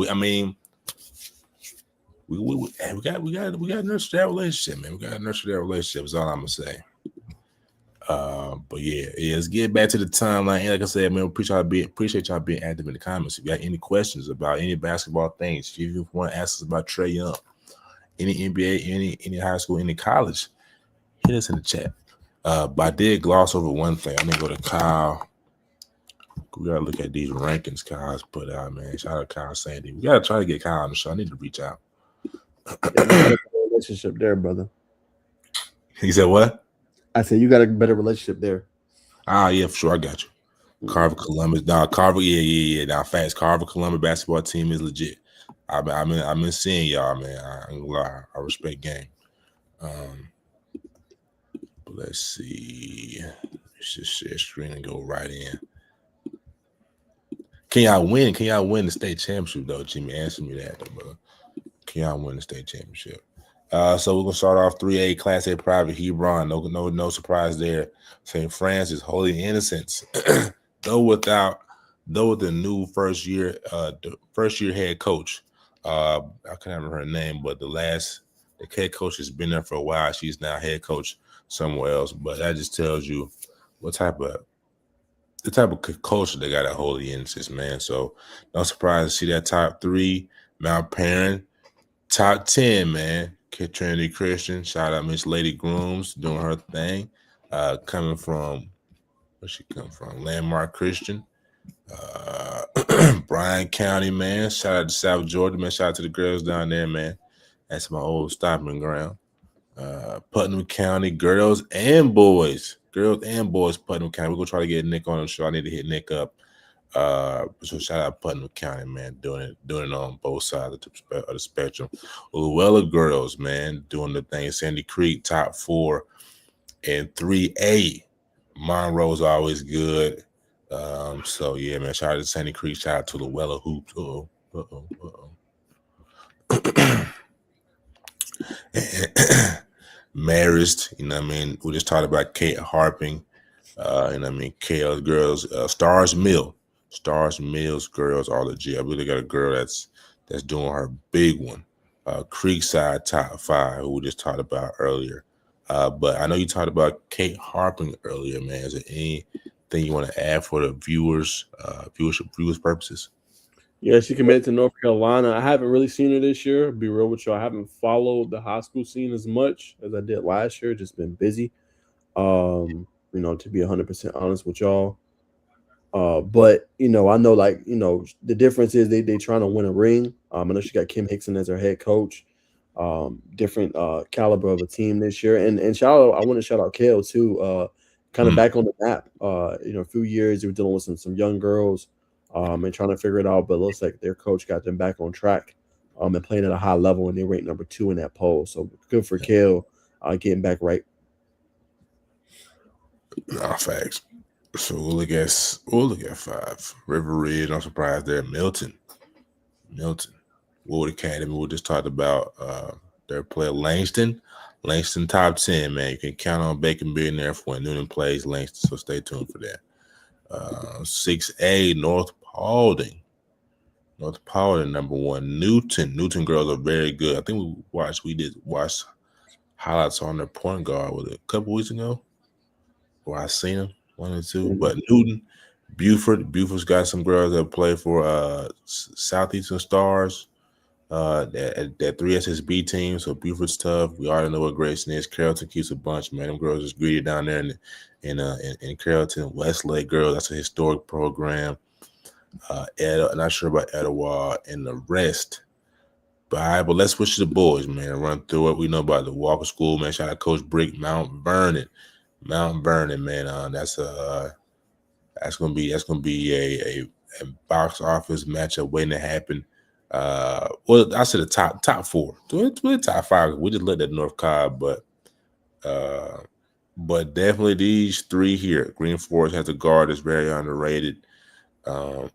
we got to nurture that relationship, man. We got to nurture that relationship. Is all I'm gonna say. But yeah, let's get back to the timeline. And like I said, man, appreciate y'all being active in the comments. If you got any questions about any basketball things, if you want to ask us about Trae Young, any NBA, any high school, any college, hit us in the chat. But I did gloss over one thing. I didn't go to Kyle. We gotta look at these rankings Kyle's put out, man. Shout out Kyle Sandy. We gotta try to get Kyle on the show. I need to reach out. Yeah, you got a relationship there, brother. He said what? I said you got a better relationship there. Yeah, for sure. I got you. Carver Columbus. Carver, yeah. Now, facts. Carver Columbus basketball team is legit. I've been seeing y'all, man. I ain't gonna lie. I respect game. But let's see. Let's just share screen and go right in. Can y'all win? Can y'all win the state championship though, Jimmy? Answer me that, though, brother. Can y'all win the state championship? So we're gonna start off 3A Class A private Hebron. No surprise there. St. Francis Holy Innocents. though with the new first year head coach. I can't remember her name, but the head coach has been there for a while. She's now head coach somewhere else. But that just tells you the type of culture they got at Holy Innocents, man. So no surprise to see that top 3, Mount Perrin, top 10, man. Trinity Christian, shout out Miss Lady Grooms doing her thing. Coming from where she come from? Landmark Christian. Bryan County, man. Shout out to South Georgia, man. Shout out to the girls down there, man. That's my old stomping ground. Putnam County, girls and boys. Putnam County. We're gonna try to get Nick on the show. I need to hit Nick up. So shout out Putnam County, man, doing it on both sides of the spectrum. Luella girls, man, doing the thing. Sandy Creek top 4 and 3A. Monroe's always good. So yeah, man, shout out to Sandy Creek. Shout out to Luella Hoops. Marist, you know what I mean? We just talked about Kate Harping. You know what I mean? Kale's girls, Stars Mills girls are legit. I really got a girl that's doing her big one. Creekside top 5, who we just talked about earlier. But I know you talked about Kate Harping earlier, man. Is there anything you want to add for the viewers purposes? Yeah, she committed to North Carolina. I haven't really seen her this year. Be real with you, I haven't followed the high school scene as much as I did last year. Just been busy. To be 100% honest with y'all. But I know, like, the difference is they trying to win a ring. I know she got Kim Hickson as her head coach. Different caliber of a team this year. And I want to shout out Kale too. Kind of back on the map. A few years they were dealing with some young girls. And trying to figure it out, but it looks like their coach got them back on track, and playing at a high level, and they ranked number 2 in that poll. So good for Kale, getting back right. Facts. So we'll look at 5. River Ridge, no surprise there. Milton, Wood Academy. We just talked about their player Langston top 10, man. You can count on Bacon being there for when Noonan plays Langston. So stay tuned for that. 6A North Paulding, number 1. Newton girls are very good. I think we did watch highlights on their point guard with a couple weeks ago, where I seen them 1 or 2. But Newton, Buford's got some girls that play for Southeastern Stars, that 3SSB team. So Buford's tough. We already know what Grayson is. Carrollton keeps a bunch, man. Them girls is greedy down there in Carrollton. Westlake girls, that's a historic program. Not sure about Etowah and the rest. But let's switch to the boys, man. Run through it. We know about the Walker School, man. Shout out Coach Brick, Mount Vernon, man. That's gonna be a box office matchup waiting to happen. Well, I said the top 4. It's really top 5. We just looked at North Cobb, but definitely these 3 here. Green Forest has a guard that's very underrated. But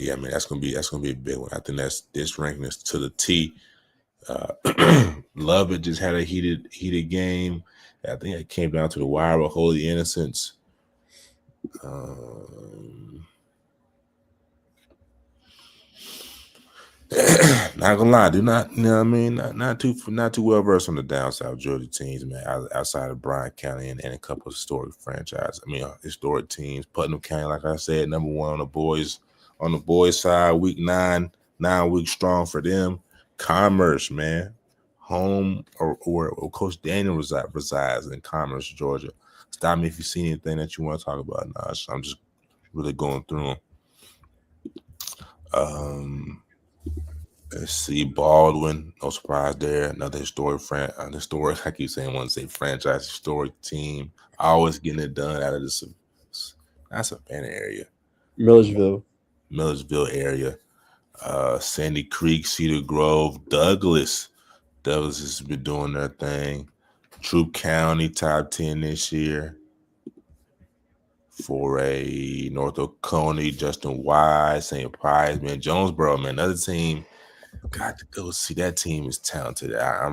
yeah, man, that's gonna be a big one. I think this ranking is to the T. Lovett just had a heated game. I think it came down to the wire with Holy Innocents. Not gonna lie, do not, you know what I mean? Not too well versed on the down south Georgia teams, man. Outside of Bryan County and a couple of historic franchises. I mean, historic teams. Putnam County, like I said, number one on the boys side. Week 9 weeks strong for them. Commerce, man, home or Coach Daniel resides in Commerce, Georgia. Stop me if you see anything that you want to talk about. Nah, I'm just really going through them. Let's see, Baldwin, no surprise there. Another historic I keep saying, I want to say franchise historic team. Always getting it done out of this. That's a Savannah area, Millersville. Millersville area. Sandy Creek, Cedar Grove, Douglas. Douglas has been doing their thing. Troup County, top 10 this year. Forreal, North Oconee, Justin Wise, St. Pius, man, Jonesboro, man, another team. Got to go see that team is talented. I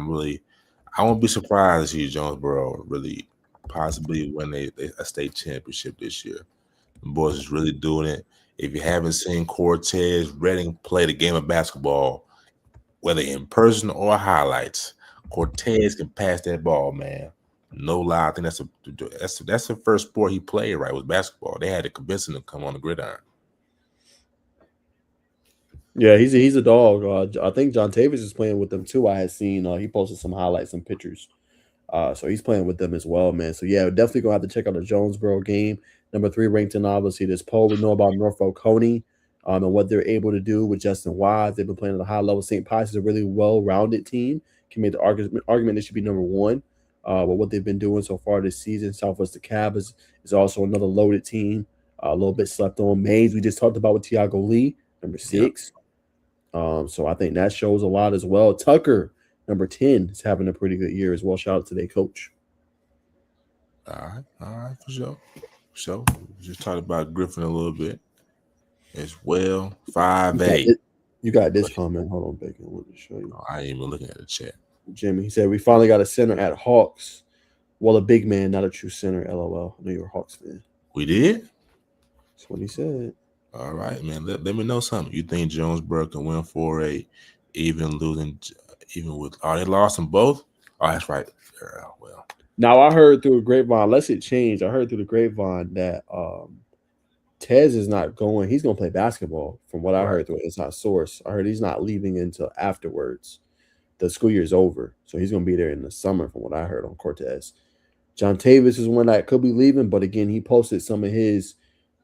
won't be surprised to see Jonesboro really possibly win a state championship this year. The boys is really doing it. If you haven't seen Cortez Redding play the game of basketball, whether in person or highlights, Cortez can pass that ball, man. No lie, I think that's the first sport he played, right? Was basketball. They had to convince him to come on the gridiron. Yeah, he's a dog. I think John Tavis is playing with them too. I had seen he posted some highlights, some pictures. So he's playing with them as well, man. So yeah, we're definitely gonna have to check out the Jonesboro game. Number 3 ranked in obviously this poll. We know about North Oconee and what they're able to do with Justin Wise. They've been playing at a high level. St. Pius is a really well-rounded team. Can make the argument they should be number 1. But what they've been doing so far this season, Southwest DeKalb is also another loaded team. A little bit slept on. Mays, we just talked about with Tiago Lee, number 6. Yep. So I think that shows a lot as well. Tucker, number 10, is having a pretty good year as well. Shout out to their coach. All right, for sure. So just talked about Griffin a little bit as well. 5A. You got this comment. Hold on, Bacon. I want to show you. Oh, I ain't even looking at the chat. Jimmy, he said we finally got a center at Hawks. Well, a big man, not a true center. LOL. I know you're a Hawks fan. We did? That's what he said. All right, man. Let me know something. You think Jonesboro can win 4A, even with they lost them both? Oh, that's right. Well, now I heard through a grapevine, unless it changed, I heard through the grapevine that Tez is not going. He's going to play basketball. From what I heard through an inside source, I heard he's not leaving until afterwards. The school year is over, so he's going to be there in the summer. From what I heard on Cortez, John Tavis is one that could be leaving, but again, he posted some of his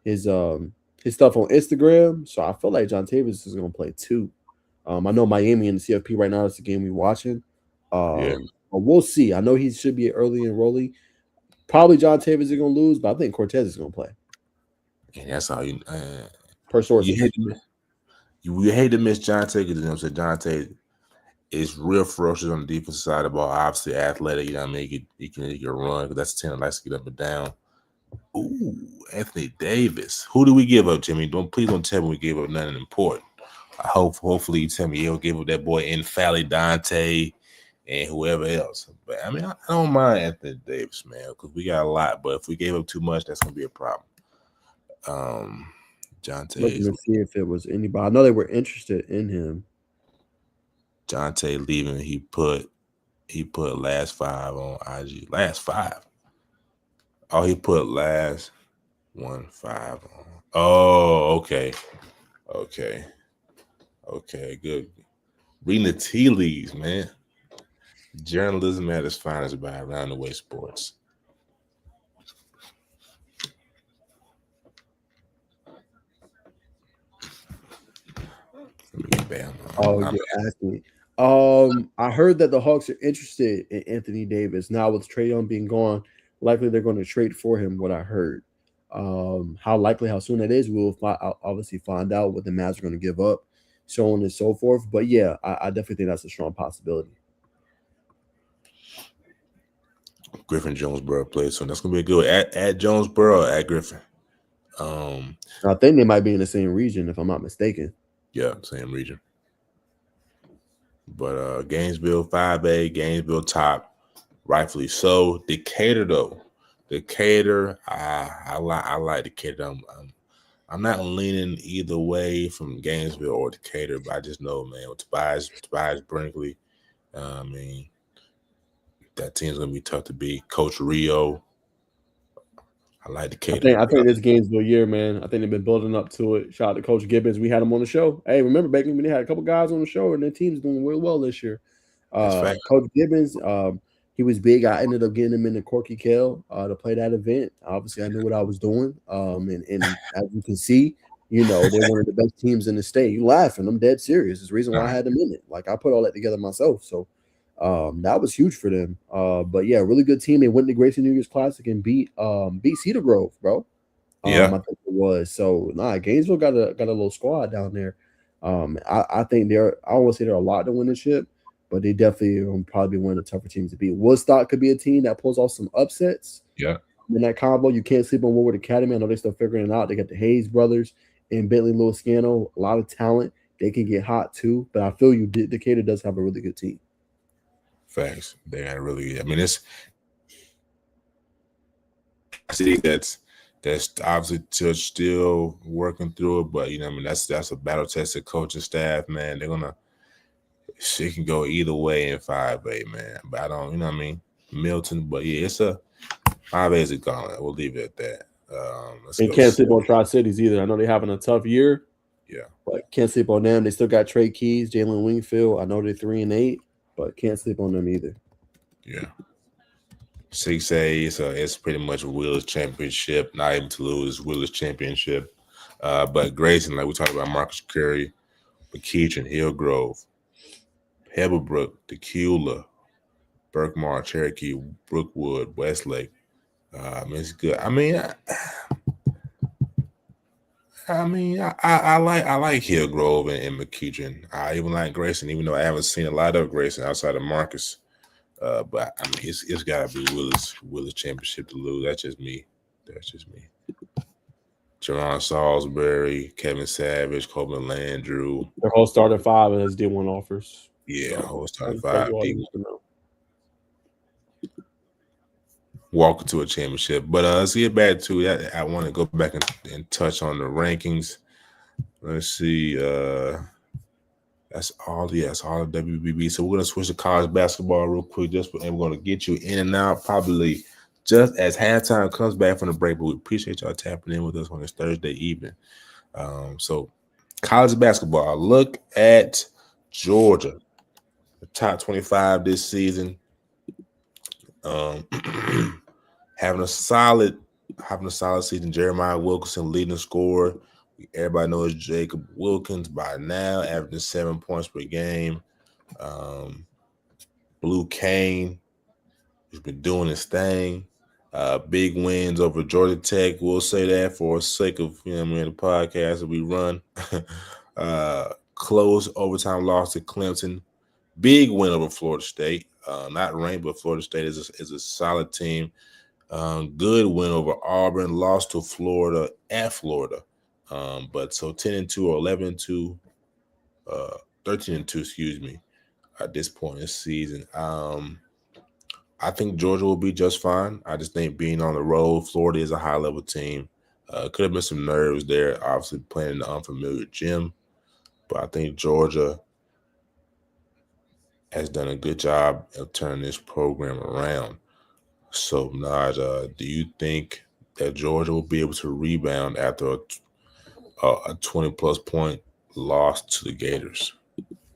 stuff on Instagram, so I feel like John Tavis is going to play too. I know Miami and the CFP right now is the game we're watching. But we'll see. I know he should be early enrollee. Probably John Tavis is going to lose, but I think Cortez is going to play. And that's how you per source. You hate to miss John Tavis. You know what I'm saying? John Tavis is real ferocious on the defensive side of the ball. Obviously athletic. You know what I mean? He can run because that's a 10 that likes to get up and down. Ooh, Anthony Davis. Who do we give up, Jimmy? Please don't tell me we gave up nothing important. I hopefully you tell me you'll give up that boy Infally Dante and whoever else. But I mean, I don't mind Anthony Davis, man, because we got a lot. But if we gave up too much, that's gonna be a problem. John Tay. Looking to see if it was anybody. I know they were interested in him. John Tay leaving. He put last 5 on IG. Last 5. Oh, he put last 1 5 on. Oh, okay. Good. Reading the tea leaves, man. Journalism at its finest by Around the Way Sports. You're asking me. I heard that the Hawks are interested in Anthony Davis. Now with Trae Young being gone, likely they're going to trade for him. What I heard. How soon that is, we'll obviously find out what the Mavs are going to give up, so on and so forth. But yeah, I definitely think that's a strong possibility. Griffin Jonesboro plays, so that's gonna be a good at Jonesboro at Griffin. I think they might be in the same region, if I'm not mistaken. Yeah, same region. But Gainesville 5A, Gainesville top, rightfully so. Decatur though, Decatur, I like Decatur. I'm not leaning either way from Gainesville or Decatur, but I just know, man, with Tobias Brinkley, I mean, that team's gonna be tough to beat. Coach Rio, I like Decatur. I think this Gainesville year, man. I think they've been building up to it. Shout out to Coach Gibbons. We had him on the show. Hey, remember back when they had a couple guys on the show, and their team's doing real well this year. That's fact. Coach Gibbons, he was big. I ended up getting him in the Corky Kell to play that event. Obviously, I knew what I was doing. And as you can see, you know, they're one of the best teams in the state. You laughing? I'm dead serious. It's the reason why I had them in it. Like I put all that together myself. So that was huge for them. But yeah, really good team. They went to Grayson New Year's Classic and beat Cedar Grove, bro. Yeah. I think it was. So Gainesville got a little squad down there. I think I don't want to say they're a lot to win the ship, but they definitely probably be one of the tougher teams to beat. Woodstock could be a team that pulls off some upsets. Yeah. In that combo, you can't sleep on Woodward Academy. I know they're still figuring it out. They got the Hayes brothers and Bentley Lewiscano, a lot of talent. They can get hot too. But I feel Decatur does have a really good team. Facts. They had really. I mean, I see that's obviously still working through it, but you know, I mean, that's a battle tested coaching staff, man. They're gonna. It can go either way in 5A, man. But I don't, you know what I mean? Milton, but yeah, it's a 5A is a gauntlet. We'll leave it at that. And can't sleep on Tri-Cities either. I know they're having a tough year. Yeah. But can't sleep on them. They still got Trae Keys, Jalen Wingfield. I know they're 3-8, but can't sleep on them either. Yeah. 6A, it's pretty much Will's championship. Not even to lose Will's championship. But Grayson, like we talked about, Marcus Curry, McKeitron, Hillgrove, Pebblebrook, Tequila, Berkmar, Cherokee, Brookwood, Westlake. It's good. I like Hillgrove and McKeitron. I even like Grayson, even though I haven't seen a lot of Grayson outside of Marcus. But I mean, it's got to be Willis championship to lose. That's just me. Jerron Salisbury, Kevin Savage, Coleman Landrew. Their whole starting five has D1 offers. Yeah, whole starting five. Walk into a championship. But let's get back to that. I want to go back and touch on the rankings. Let's see. That's all the WBB. So we're gonna switch to college basketball real quick, and we're gonna get you in and out probably just as halftime comes back from the break. But we appreciate y'all tapping in with us on this Thursday evening. So college basketball. Look at Georgia, the top 25 this season. Having a solid season. Jeremiah Wilkinson leading the scorer. Everybody knows Jacob Wilkins by now, averaging 7 points per game. Blue Kane has been doing his thing. Big wins over Georgia Tech. We'll say that for the sake of the podcast that we run. Close overtime loss to Clemson. Big win over Florida State. Not ranked, but Florida State is a solid team. Good win over Auburn. Lost to Florida at Florida. But so 10-2 or 11-2, 13-2, excuse me, at this point in the season. I think Georgia will be just fine. I just think being on the road, Florida is a high-level team. Could have been some nerves there, obviously playing in the unfamiliar gym. But I think Georgia has done a good job of turning this program around. So, Naj, do you think that Georgia will be able to rebound after a 20-plus point loss to the Gators?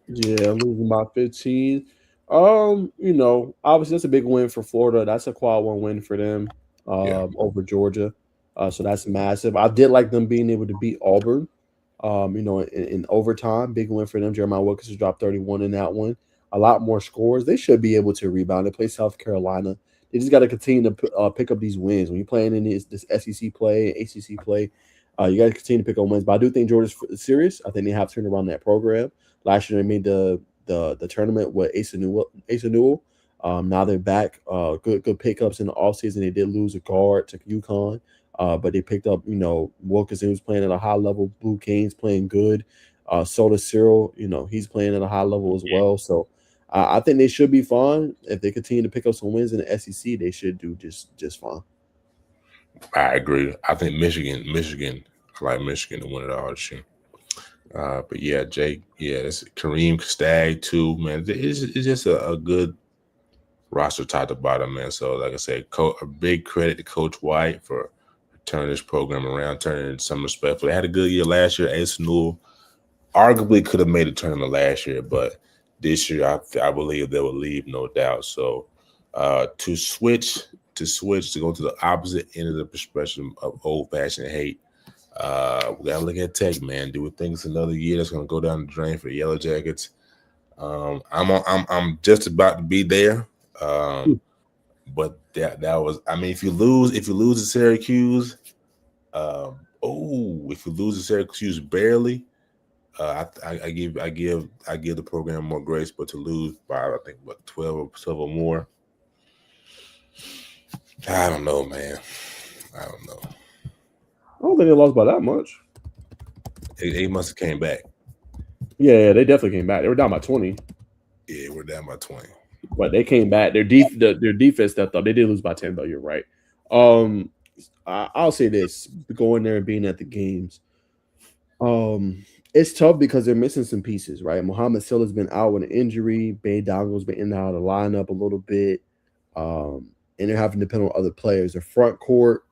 Yeah, losing by 15. Obviously that's a big win for Florida. That's a quad one win for them over Georgia. So that's massive. I did like them being able to beat Auburn. In overtime, big win for them. Jeremiah Wilkinson dropped 31 in that one. A lot more scores. They should be able to rebound. They play South Carolina. They just got to continue to pick up these wins. When you're playing in this SEC play, ACC play, you got to continue to pick up wins. But I do think Georgia's serious. I think they have turned around that program. Last year they made the tournament with Asa Newell. Now they're back. Good pickups in the offseason. They did lose a guard to UConn, but they picked up, Wilkinson, who's playing at a high level. Blue Kane's playing good. Soda Cyril, he's playing at a high level as well. So I think they should be fine. If they continue to pick up some wins in the SEC, they should do just fine. I agree. I think Michigan I like Michigan to win it all this year. But yeah, Jake, yeah, that's Kareem Stagg too, man. It's just a good roster top to bottom, man. So like I said, a big credit to Coach White for turning this program around, turning it into some respectful. They had a good year last year. Ace Newell arguably could have made a tournament last year, but this year I believe they will leave, no doubt. So to switch to go to the opposite end of the spectrum of old fashioned hate. We gotta look at Tech, man. Do we think it's another year that's gonna go down the drain for the Yellow Jackets? I'm just about to be there. But that was, I mean, if you lose to Syracuse, if you lose to Syracuse barely, I give the program more grace, but to lose by I think 12 or more, I don't know, man. I don't know. I don't think they lost by that much. They must have came back. Yeah, they definitely came back. They were down by 20. Yeah, we're down by 20. But they came back. Their defense stepped up. They did lose by 10, though. You're right. I'll say this: going there and being at the games, it's tough because they're missing some pieces, right? Mohamed Silla's been out with an injury. Bay Dongo's been in and out of the lineup a little bit, and they're having to depend on other players. The front court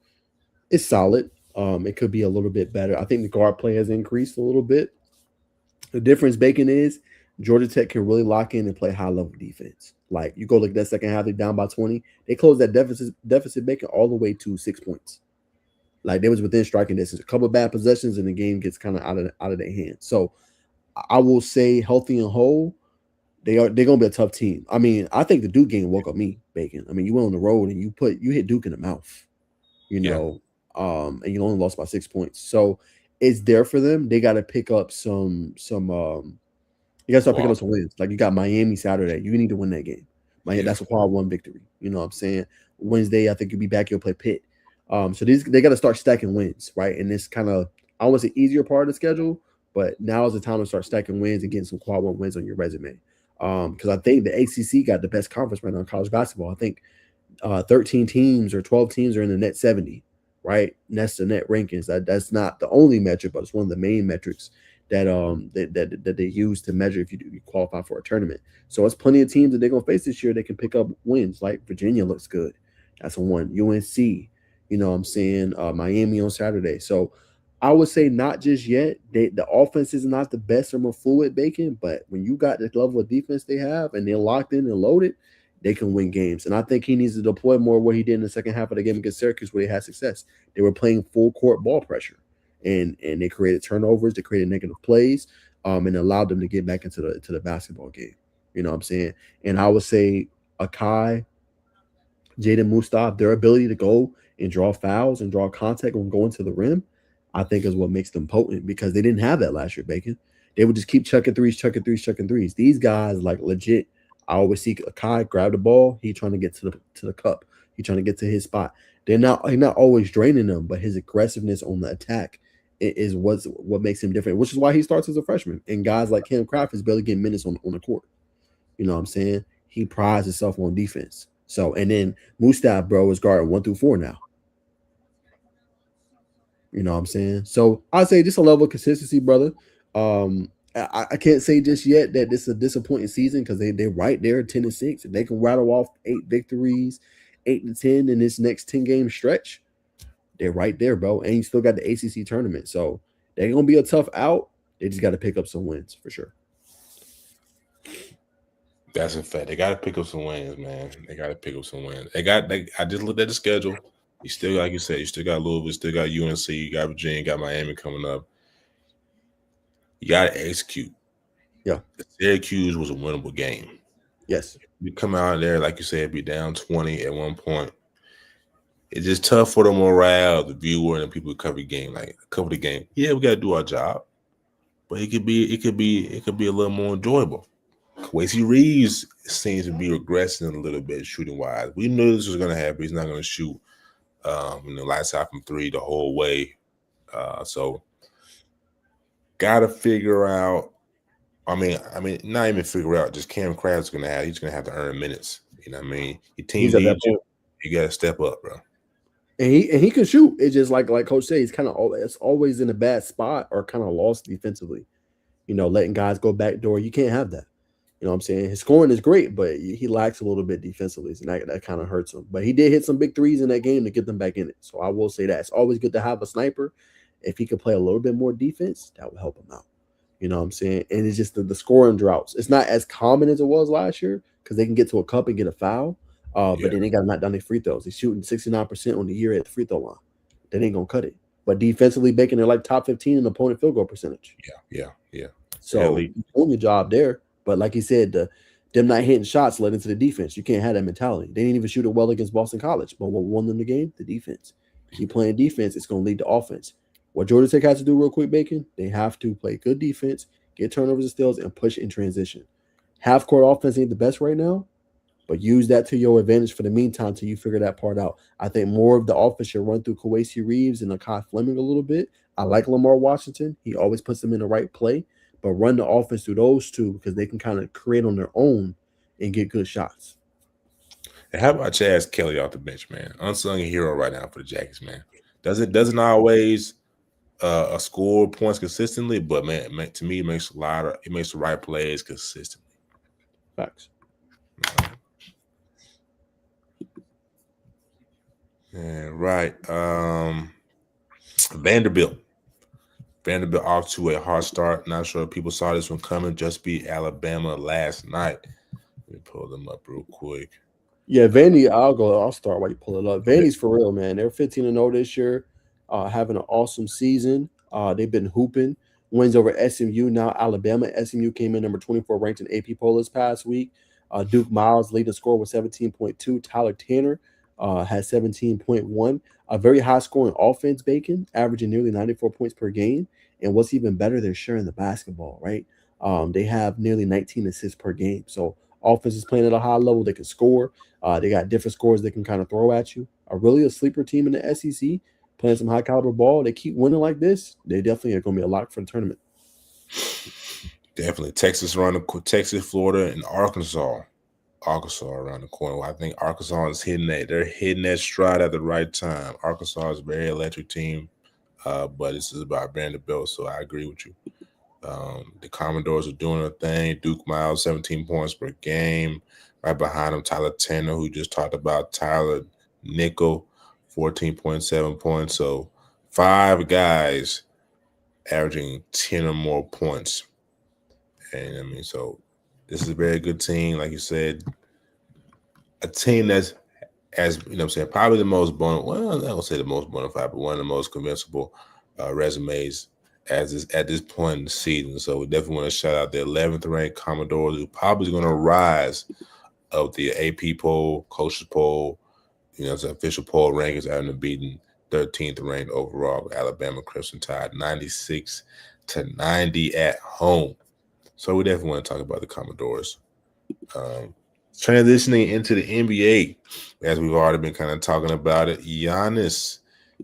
is solid. It could be a little bit better. I think the guard play has increased a little bit. The difference, Bacon, is Georgia Tech can really lock in and play high-level defense. Like, you go look at that second half, they're down by 20. They closed that deficit Bacon all the way to 6 points. Like, they was within striking distance. A couple of bad possessions, and the game gets kind of out of their hands. So, I will say, healthy and whole, they're gonna be a tough team. I mean, I think the Duke game woke up me, Bacon. I mean, you went on the road and you hit Duke in the mouth, and you only lost by 6 points. So it's there for them. They got to pick up some. You got to start picking up some wins. Like, you got Miami Saturday. You need to win that game. That's a quad one victory. You know what I'm saying? Wednesday, I think you'll be back. You'll play Pitt. So they got to start stacking wins, right? And this kind of, I want to say, easier part of the schedule, but now is the time to start stacking wins and getting some quad one wins on your resume. Because I think the ACC got the best conference right now in college basketball. I think 13 teams or 12 teams are in the net 70, right? And that's the net rankings. That's not the only metric, but it's one of the main metrics that they use to measure if you qualify for a tournament. So it's plenty of teams that they're gonna face this year that can pick up wins. Like Virginia looks good. That's a one. UNC, you know what I'm saying? Miami on Saturday. So I would say not just yet. The offense is not the best or more fluid, Bacon, but when you got the level of defense they have and they're locked in and loaded, they can win games. And I think he needs to deploy more what he did in the second half of the game against Syracuse where they had success. They were playing full court ball pressure. And they created turnovers, they created negative plays, and allowed them to get back into the basketball game. You know what I'm saying? And I would say Akai, Jaden Mustaf, their ability to go and draw fouls and draw contact when going to the rim, I think is what makes them potent because they didn't have that last year, Bacon. They would just keep chucking threes. These guys, like, legit, I always see Akai grab the ball. He trying to get to the cup. He trying to get to his spot. He's not always draining them, but his aggressiveness on the attack is what makes him different, which is why he starts as a freshman. And guys like Cam Craft is barely getting minutes on the court. You know what I'm saying? He prides himself on defense. So, and then Mustaf, bro, is guarding 1 through 4 now. You know what I'm saying? So I'd say just a level of consistency, brother. I can't say just yet that this is a disappointing season because they're right there at 10-6. If they can rattle off 8 victories, 8-10 in this next 10-game stretch, they're right there, bro. And you still got the ACC tournament. So they're going to be a tough out. They just got to pick up some wins for sure. That's a fact. They got to pick up some wins, man. They got to pick up some wins. I just looked at the schedule. You still, like you said, you still got Louisville, you still got UNC, you got Virginia, you got Miami coming up. You got to execute. Yeah. Syracuse was a winnable game. Yes. You come out there, like you said, be down 20 at one point. It's just tough for the morale of the viewer and the people who cover the game. Like, cover the game. Yeah, we got to do our job, but it could be a little more enjoyable. Quasi Reeves seems to be regressing a little bit shooting wise. We knew this was going to happen. He's not going to shoot, lights out from 3 the whole way. So, got to figure out. I mean, not even figure out. Just Cam Craft's going to have to earn minutes. You know what I mean? Your team needs you. You got to step up, bro. And he can shoot. It's just like Coach said, he's kind of always in a bad spot or kind of lost defensively. Letting guys go back door. You can't have that. You know what I'm saying? His scoring is great, but he lacks a little bit defensively, and that kind of hurts him. But he did hit some big threes in that game to get them back in it. So I will say that it's always good to have a sniper. If he could play a little bit more defense, that would help him out. You know what I'm saying? And it's just the scoring droughts. It's not as common as it was last year because they can get to a cup and get a foul. But then they got to knock down their free throws. They're shooting 69% on the year at the free throw line. That ain't going to cut it. But defensively, Bacon, they're like top 15 in opponent field goal percentage. Yeah. So doing the job there. But like you said, them not hitting shots led into the defense. You can't have that mentality. They didn't even shoot it well against Boston College. But what won them the game? The defense. Keep playing defense. It's going to lead to offense. What Georgia Tech has to do real quick, Bacon, they have to play good defense, get turnovers and steals, and push in transition. Half-court offense ain't the best right now, but use that to your advantage for the meantime until you figure that part out. I think more of the offense should run through Kawasi Reeves and Akai Fleming a little bit. I like Lamar Washington. He always puts them in the right play, but run the offense through those two because they can kind of create on their own and get good shots. And how about Chaz Kelly off the bench, man? Unsung hero right now for the Jackets, man. Doesn't always score points consistently, but man, to me, it makes the right plays consistently. Facts. Yeah, right. Vanderbilt off to a hard start. Not sure if people saw this one coming. Just beat Alabama last night. Let me pull them up real quick. Yeah, Vandy, I'll start while you pull it up. Vandy's for real, man. They're 15-0 this year, having an awesome season. They've been hooping. Wins over SMU, now Alabama. SMU came in number 24 ranked in AP poll this past week. Duke Miles leading score with 17.2. Tyler Tanner has 17.1. A very high-scoring offense, Bacon, averaging nearly 94 points per game. And what's even better, they're sharing the basketball, right? They have nearly 19 assists per game. So offense is playing at a high level. They can score. They got different scores they can kind of throw at you. Really a sleeper team in the SEC, playing some high-caliber ball. They keep winning like this, they definitely are going to be a lock for the tournament. Definitely. Texas, Florida, and Arkansas around the corner. I think Arkansas is hitting that. They're hitting that stride at the right time. Arkansas is a very electric team, but this is about Vanderbilt, so I agree with you. The Commodores are doing their thing. Duke Miles, 17 points per game. Right behind him, Tyler Tanner, who just talked about. Tyler Nickel, 14.7 points. So 5 guys averaging 10 or more points. And I mean, so this is a very good team. Like you said, a team that's, as you know what I'm saying, probably the most I don't say the most bona fide, but one of the most convincible resumes at this point in the season. So we definitely want to shout out the 11th ranked Commodores, who probably going to rise of the AP poll, coaches poll, it's an official poll rankings, having beaten 13th ranked overall Alabama Crimson Tide, 96-90 at home. So we definitely want to talk about the Commodores. Transitioning into the NBA, as we've already been kind of talking about it, Giannis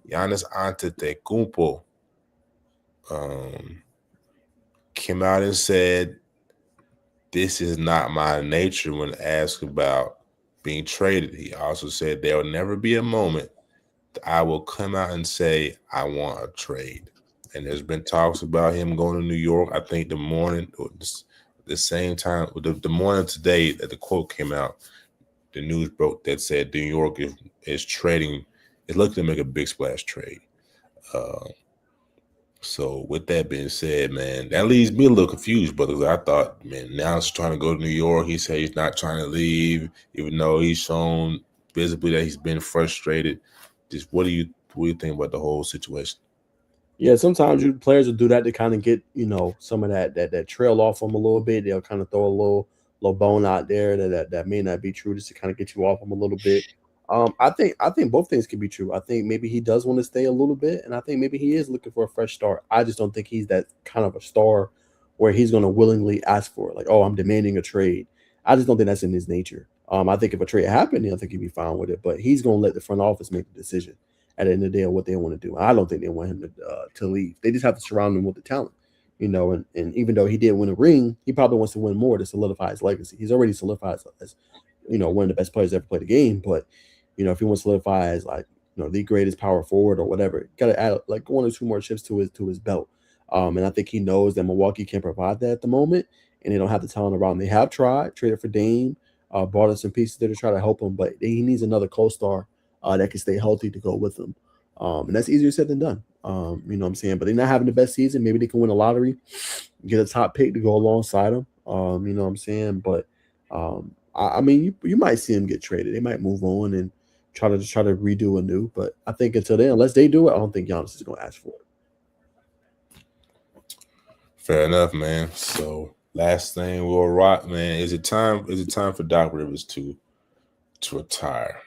Antetokounmpo came out and said, "This is not my nature." When asked about being traded, he also said, "There will never be a moment that I will come out and say I want a trade." And there's been talks about him going to New York. I think the morning, or the same time, the morning today that the quote came out, the news broke that said New York is trading, is looking to make a big splash trade. So with that being said, man, that leaves me a little confused, because I thought, man, now he's trying to go to New York. He said he's not trying to leave, even though he's shown visibly that he's been frustrated. Just what do you think about the whole situation? Yeah, sometimes players will do that to kind of get, some of that trail off them a little bit. They'll kind of throw a little bone out there that may not be true, just to kind of get you off them a little bit. I think both things can be true. I think maybe he does want to stay a little bit, and I think maybe he is looking for a fresh start. I just don't think he's that kind of a star where he's going to willingly ask for it. Like, oh, I'm demanding a trade. I just don't think that's in his nature. I think if a trade happened, I think he'd be fine with it, but he's going to let the front office make the decision at the end of the day of what they want to do. I don't think they want him to leave. They just have to surround him with the talent, and even though he did win a ring, he probably wants to win more to solidify his legacy. He's already solidified as one of the best players to ever play the game, but if he wants to solidify as, like, the greatest power forward or whatever. Got to add like 1 or 2 more chips to his belt. And I think he knows that Milwaukee can't provide that at the moment, and they don't have the talent around. They have traded for Dame, brought in some pieces there to try to help him, but he needs another co-star that can stay healthy to go with him. And that's easier said than done. You know what I'm saying? But they're not having the best season. Maybe they can win a lottery, get a top pick to go alongside him. You know what I'm saying? But I mean, you might see him get traded. They might move on and try to redo anew. But I think until then, unless they do it, I don't think Giannis is going to ask for it. Fair enough, man. So last thing we'll rock, man. Is it time for Doc Rivers to retire?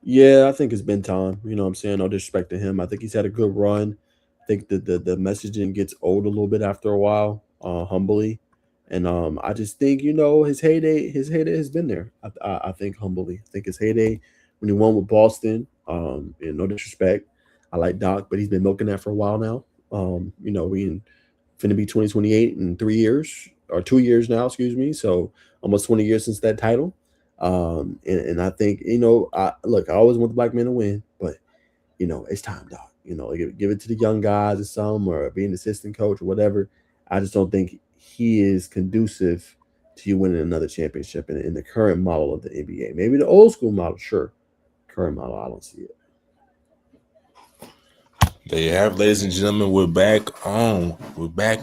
Yeah, I think it's been time. You know what I'm saying? No disrespect to him. I think he's had a good run. I think the messaging gets old a little bit after a while, humbly. And I just think, his heyday has been there. I think humbly. I think his heyday when he won with Boston, no disrespect. I like Doc, but he's been milking that for a while now. We finna be 2028 in 3 years or 2 years now, excuse me. So almost 20 years since that title. And I think, I always want the black man to win, but it's time, Doc. Give it to the young guys or some, or be an assistant coach or whatever. I just don't think he is conducive to you winning another championship in the current model of the NBA. Maybe the old school model, sure. Current model, I don't see it. There you have it, ladies and gentlemen. We're back on. We're back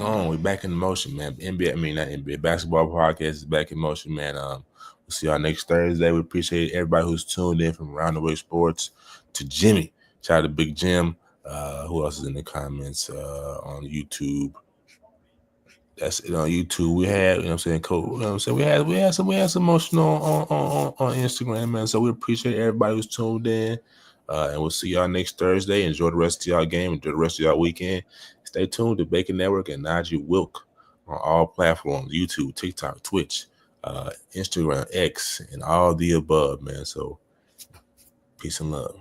in motion, man. Not NBA, basketball podcast is back in motion, man. We'll see y'all next Thursday. We appreciate everybody who's tuned in from Around the Way Sports to Jimmy. Shout out to Big Jim. Who else is in the comments on YouTube? That's it on YouTube. We had, cool. We had some motion on Instagram, man. So we appreciate everybody who's tuned in. And we'll see y'all next Thursday. Enjoy the rest of y'all game. Enjoy the rest of y'all weekend. Stay tuned to Bacon Network and Najee Wilk on all platforms: YouTube, TikTok, Twitch, Instagram, X, and all the above, man. So peace and love.